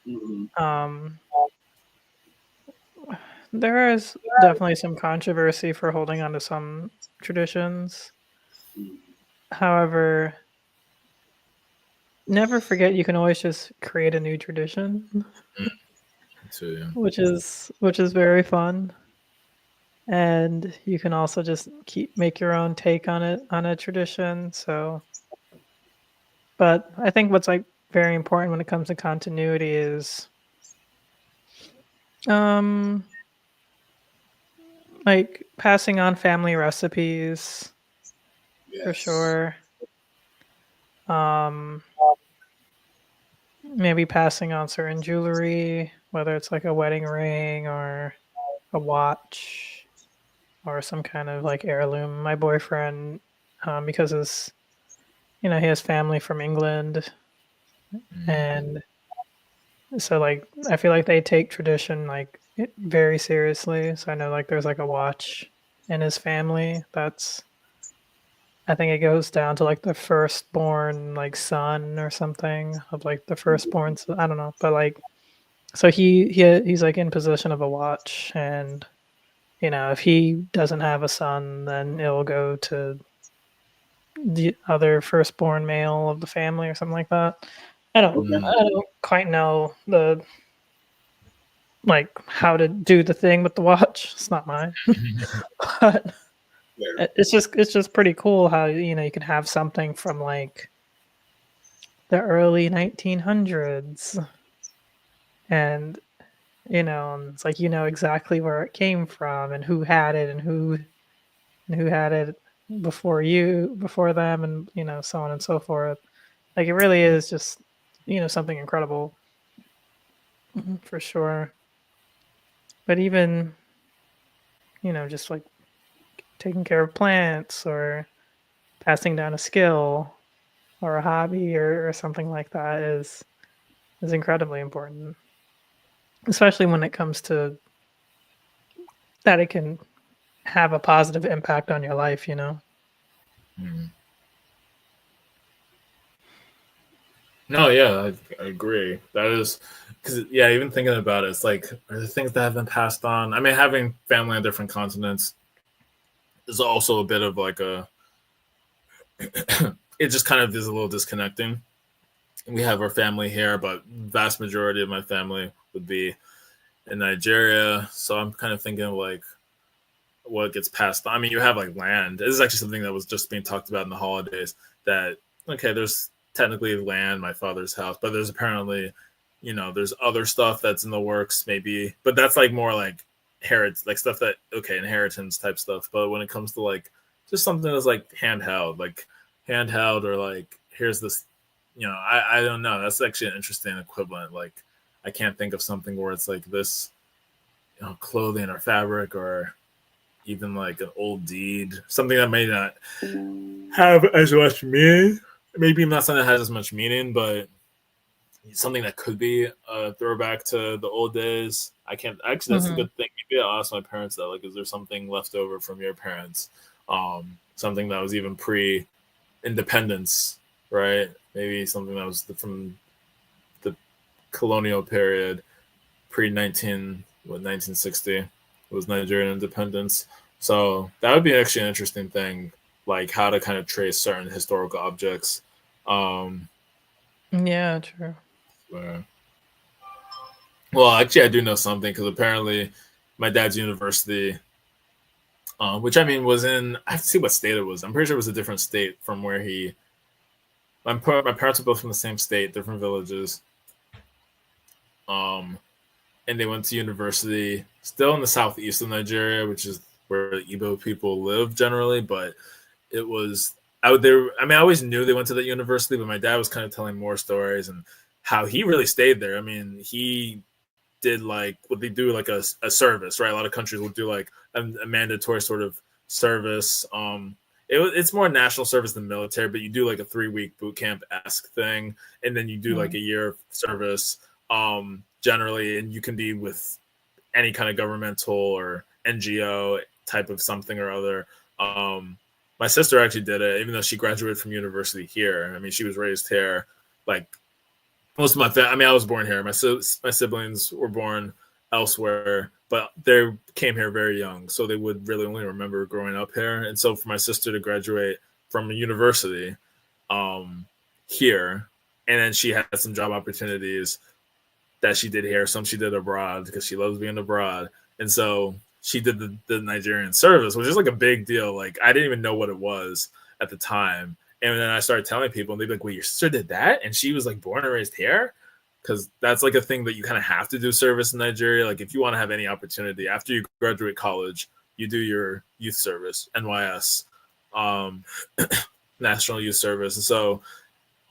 Mhm. Um, there is definitely some controversy for holding on to some traditions. However, never forget you can always just create a new tradition, too. which is very fun. And you can also just make your own take on it on a tradition. So, but I think what's like very important when it comes to continuity is like passing on family recipes for Yes. sure. Maybe passing on certain jewelry, whether it's like a wedding ring or a watch or some kind of like heirloom. My boyfriend, because his, he has family from England, and so like I feel like they take tradition like very seriously. So I know like there's like a watch in his family that's, I think it goes down to like the firstborn like son or something of like the firstborn. So I don't know, but like so he's like in possession of a watch, and if he doesn't have a son, then it'll go to the other firstborn male of the family or something like that. I don't quite know the like how to do the thing with the watch. It's not mine, but it's just pretty cool how you can have something from like the early 1900s, and it's like exactly where it came from and who had it and who had it before them, and so on and so forth. Like it really is just something incredible, for sure. But even just like taking care of plants or passing down a skill or a hobby or something like that is incredibly important, especially when it comes to that it can have a positive impact on your life. No, yeah, I agree. That is because, yeah, even thinking about it, it's like, are there things that have been passed on? I mean, having family on different continents is also a bit of like it just kind of is a little disconnecting. We have our family here, but vast majority of my family would be in Nigeria. So I'm kind of thinking of like what gets passed on. I mean, you have like land. This is actually something that was just being talked about in the holidays. That okay, there's technically land, my father's house, but there's apparently, there's other stuff that's in the works, maybe, but that's like more like like stuff that okay, inheritance type stuff. But when it comes to like just something that's like handheld, or like here's this, I don't know. That's actually an interesting equivalent. Like I can't think of something where it's like this, clothing or fabric or even like an old deed, something that may not have as much meaning. Maybe not something that has as much meaning, but something that could be a throwback to the old days. I can't actually. That's a good thing. Maybe I'll ask my parents that. Like, is there something left over from your parents? Something that was even pre-independence, right? Maybe something that was from the colonial period, pre-1960 was Nigerian independence. So that would be actually an interesting thing, like how to kind of trace certain historical objects. Yeah, true. Well, actually, I do know something because apparently my dad's university, which I mean was in, I have to see what state it was. I'm pretty sure it was a different state from where my parents are both from the same state, different villages. And they went to university still in the southeast of Nigeria, which is where Igbo people live generally. But it was out there. I mean, I always knew they went to that university, but my dad was kind of telling more stories and how he really stayed there. I mean, he did like what they do, like a service, right? A lot of countries will do like a mandatory sort of service. It's more national service than military, but you do like a 3-week boot camp esque thing, and then you do like a year of service. Generally, and you can be with any kind of governmental or NGO type of something or other. My sister actually did it, even though she graduated from university here. I mean, she was raised here. Like most of my family, I mean, I was born here. My siblings were born elsewhere, but they came here very young, so they would really only remember growing up here. And so for my sister to graduate from a university here, and then she had some job opportunities that she did here, some she did abroad because she loves being abroad. And so she did the Nigerian service, which is like a big deal. Like I didn't even know what it was at the time. And then I started telling people, and they'd be like, wait, your sister did that? And she was like born and raised here? Because that's like a thing that you kind of have to do service in Nigeria. Like if you want to have any opportunity after you graduate college, you do your youth service, NYS, National Youth Service. And so,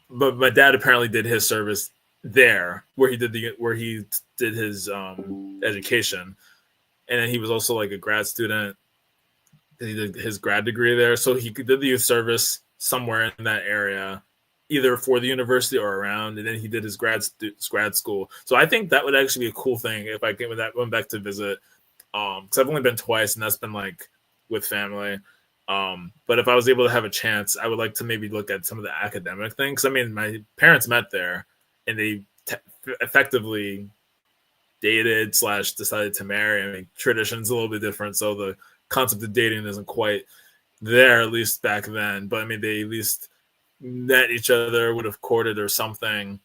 but my dad apparently did his service there where he did his education. And then he was also like a grad student. He did his grad degree there. So he did the youth service somewhere in that area, either for the university or around. And then he did his grad school. So I think that would actually be a cool thing if I went back to visit. Because I've only been twice, and that's been like with family. But if I was able to have a chance, I would like to maybe look at some of the academic things. I mean, my parents met there, and they effectively dated / decided to marry. I mean, tradition's a little bit different, so the concept of dating isn't quite there, at least back then. But I mean, they at least met each other, would have courted or something,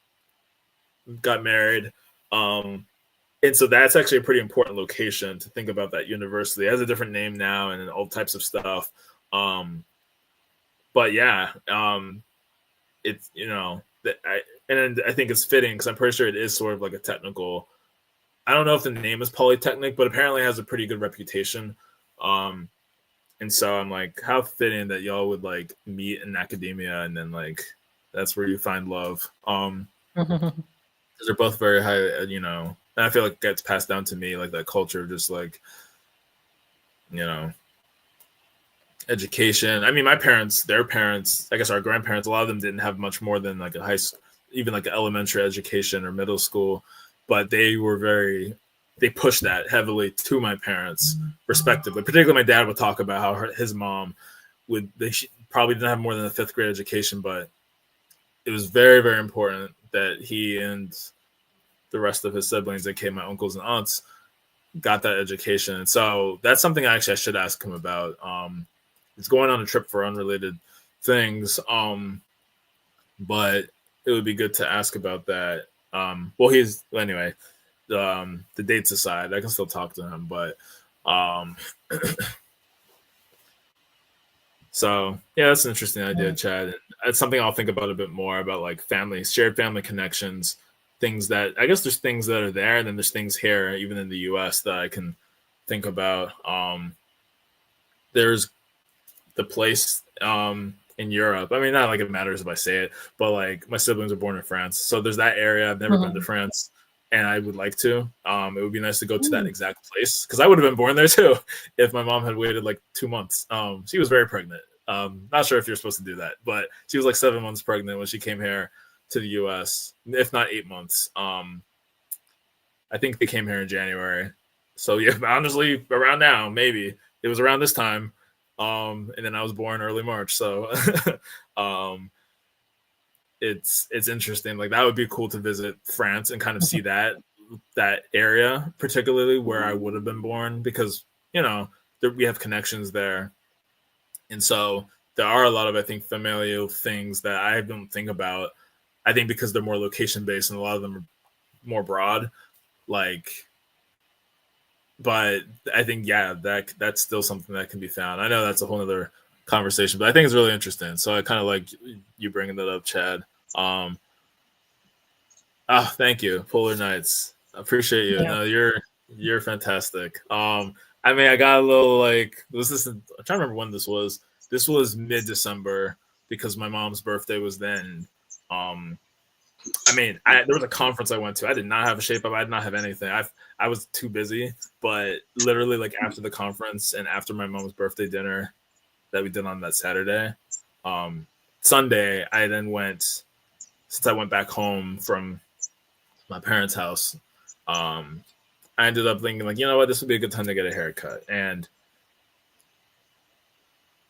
got married. And so that's actually a pretty important location to think about. That university. It has a different name now and all types of stuff. But yeah, it's, I think it's fitting because I'm pretty sure it is sort of like a technical. I don't know if the name is Polytechnic, but apparently it has a pretty good reputation. And so I'm like, how fitting that y'all would like meet in academia, and then like that's where you find love. Because they're both very high, and I feel like it gets passed down to me, like that culture of just like, education. I mean, my parents, their parents, I guess our grandparents, a lot of them didn't have much more than like a high school, even like an elementary education or middle school, but they pushed that heavily to my parents, respectively. Particularly, my dad would talk about how his mom probably didn't have more than a 5th grade education, but it was very, very important that he and the rest of his siblings, aka my uncles and aunts, got that education. And so that's something I should ask him about. It's going on a trip for unrelated things, but it would be good to ask about that. Anyway, the dates aside, I can still talk to him, but so yeah, that's an interesting idea, Chad. It's something I'll think about a bit more about, like shared family connections, things that I guess there's things that are there, and then there's things here, even in the US, that I can think about. There's the place in Europe. I mean, not like it matters if I say it, but like my siblings are born in France, so there's that area. I've never been to France, and I would like to. It would be nice to go to that exact place, because I would have been born there too if my mom had waited like 2 months. She was very pregnant. Not sure if you're supposed to do that, but she was like 7 months pregnant when she came here to the US, if not 8 months. I think they came here in January. So yeah, honestly, around now, maybe it was around this time. And then I was born early March. So it's interesting. Like that would be cool to visit France and kind of see that area, particularly where I would have been born, because we have connections there. And so there are a lot of, I think, familial things that I don't think about. I think because they're more location based and a lot of them are more broad, but I think, yeah, that's still something that can be found. I know that's a whole other conversation, but I think it's really interesting. So I kind of like you bringing that up, Chad. Thank you, Polar Nights. I appreciate you. Yeah. No, you're fantastic. I mean, I got a little I'm trying to remember when this was. This was mid-December because my mom's birthday was then. There was a conference I went to. I did not have a shape up. I did not have anything. I was too busy. But literally, like after the conference and after my mom's birthday dinner that we did on that Saturday, Sunday, I then went, since I went back home from my parents' house, I ended up thinking, like, you know what, this would be a good time to get a haircut. And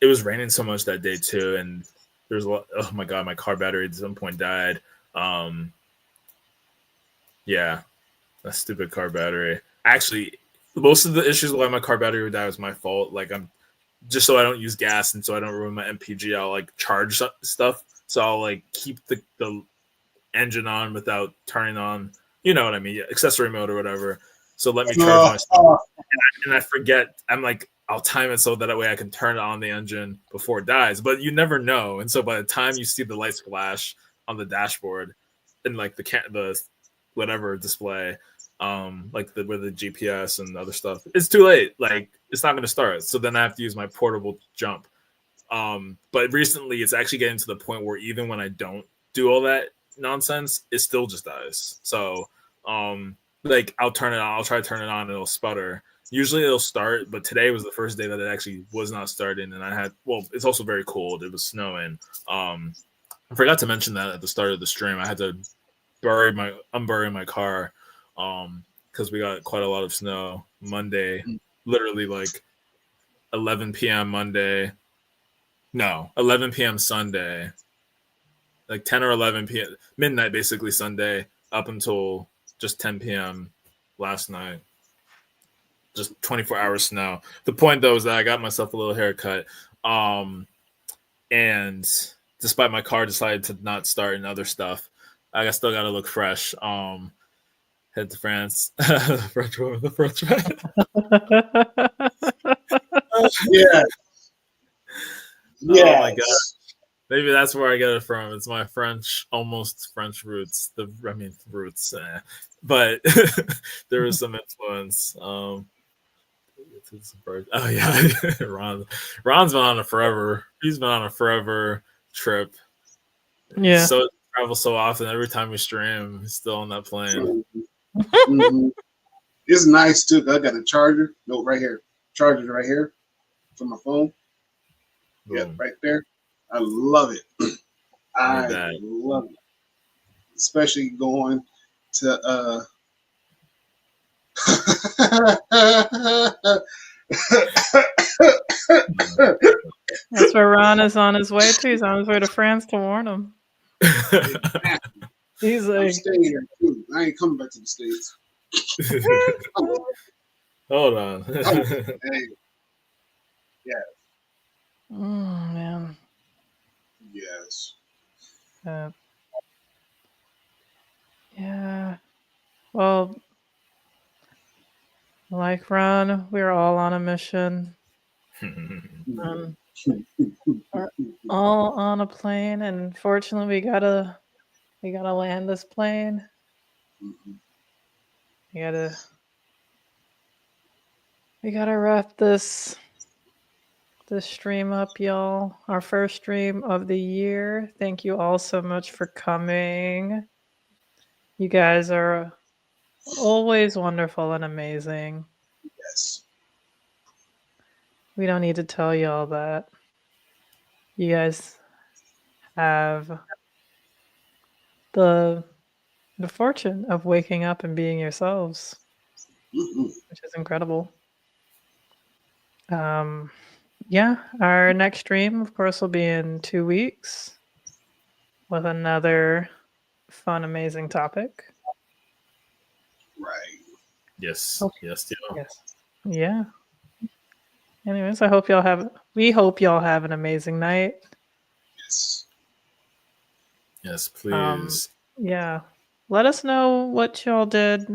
it was raining so much that day too, and there's a lot. Oh my god, my car battery at some point died. Yeah, That stupid car battery. Actually, most of the issues why my car battery would die was my fault. Like I'm just so I don't use gas and so I don't ruin my MPG. I'll like charge stuff. So I'll like keep the engine on without turning on. You know what I mean? Accessory mode or whatever. So let me charge my stuff. And I forget. I'm like, I'll time it so that way I can turn on the engine before it dies. But you never know. And so by the time you see the lights flash on the dashboard and like the whatever display, like with the GPS and other stuff, it's too late. Like it's not going to start. So then I have to use my portable jump. But recently it's actually getting to the point where even when I don't do all that nonsense, it still just dies. So like I'll turn it on, I'll try to turn it on and it'll sputter. Usually it'll start, but today was the first day that it actually was not starting, and it's also very cold. It was snowing. I forgot to mention that at the start of the stream. I had to unbury my car because we got quite a lot of snow Monday, literally like 11 p.m. Monday. No, 11 p.m. Sunday, like 10 or 11 p.m. midnight, basically Sunday, up until just 10 p.m. last night. Just 24 hours snow. The point though is that I got myself a little haircut, and despite my car decided to not start and other stuff, I still got to look fresh. Head to France, French woman, the French man. Yeah. Oh my god. Maybe that's where I get it from. It's my almost French roots. Roots, but there was some influence. Oh yeah, Ron's been on a forever. He's been on a forever trip. Yeah. So travels so often. Every time we stream, he's still on that plane. Mm-hmm. It's nice too. I got a charger. No, right here. Charger right here for my phone. Boom. Yeah, right there. I love it. I love it. Especially going to That's where Ron is on his way to. He's on his way to France to warn him. He's like, I'm staying here too. I ain't coming back to the States. Hold on. Hey. Yeah. man. Yes. Yeah. Well, like Ron, we're all on a mission. We're all on a plane, and fortunately, we gotta land this plane. We gotta wrap this stream up, y'all. Our first stream of the year. Thank you all so much for coming. You guys are always wonderful and amazing. Yes. We don't need to tell you all that. You guys have the fortune of waking up and being yourselves, which is incredible. Yeah, our next stream, of course, will be in 2 weeks with another fun, amazing topic. Right. Yes. Okay. Yes. Yeah. Anyways, we hope y'all have an amazing night. Yes. Yes, please. Yeah. Let us know what y'all did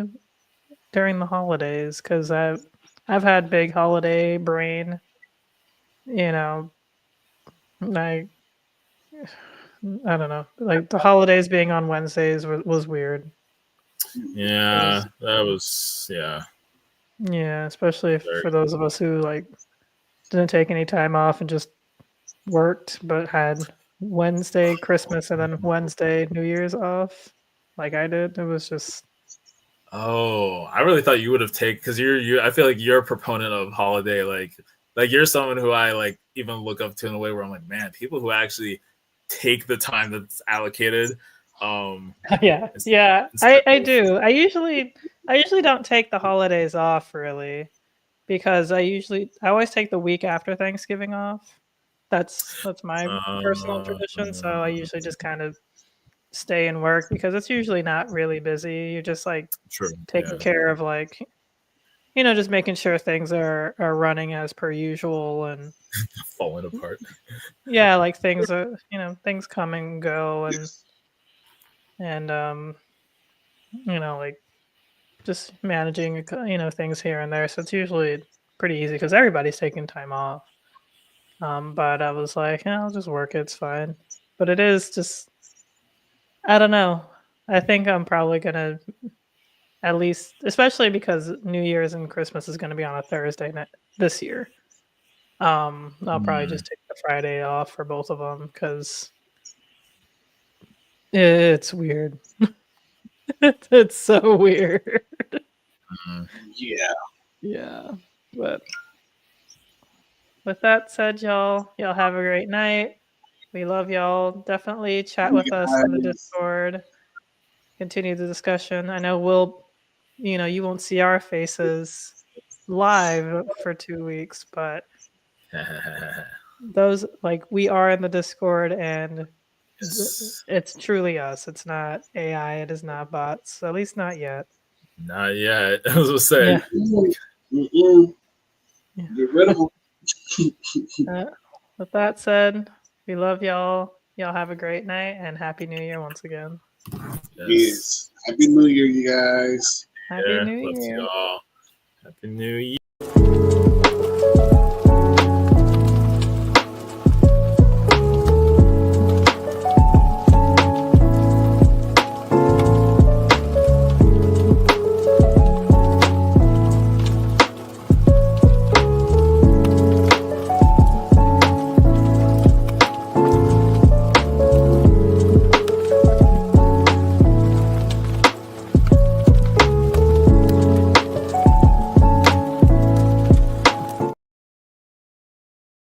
during the holidays, because I've had big holiday brain. You know, I don't know. Like the holidays being on Wednesdays was weird. Yeah, that was Yeah, especially for those of us who like didn't take any time off and just worked, but had Wednesday Christmas and then Wednesday New Year's off, like I did. It was just. Oh, I really thought you would have taken, because I feel like you're a proponent of holiday, like you're someone who I like even look up to in a way where I'm like, man, people who actually take the time that's allocated. Yeah, I do. I usually don't take the holidays off really, because I always take the week after Thanksgiving off. That's my personal tradition. So I usually just kind of stay and work because it's usually not really busy. You're just like True. taking care of like, you know, just making sure things are running as per usual and falling apart. Yeah, like things are, you know, things come and go Yes. and you know, like just managing, you know, things here and there. So it's usually pretty easy because everybody's taking time off. But I was like, yeah, I'll just work. It's fine. But it is just, I don't know. I think I'm probably gonna at least, especially because New Year's and Christmas is gonna be on a Thursday night this year. I'll probably just take the Friday off for both of them because it's weird. It's so weird. Yeah. Yeah. But with that said, y'all have a great night. We love y'all. Definitely chat with us in the Discord. Continue the discussion. I know you won't see our faces live for 2 weeks, but those like we are in the Discord and Yes. it's truly us. It's not AI. It is not bots. At least not yet. Not yet. I was gonna say. Yeah. Mm-mm. Yeah. Get rid of them. With that said, we love y'all. Y'all have a great night and Happy New Year once again. Yes. Happy New Year, you guys. Happy New Love Year. y'all. Happy New Year.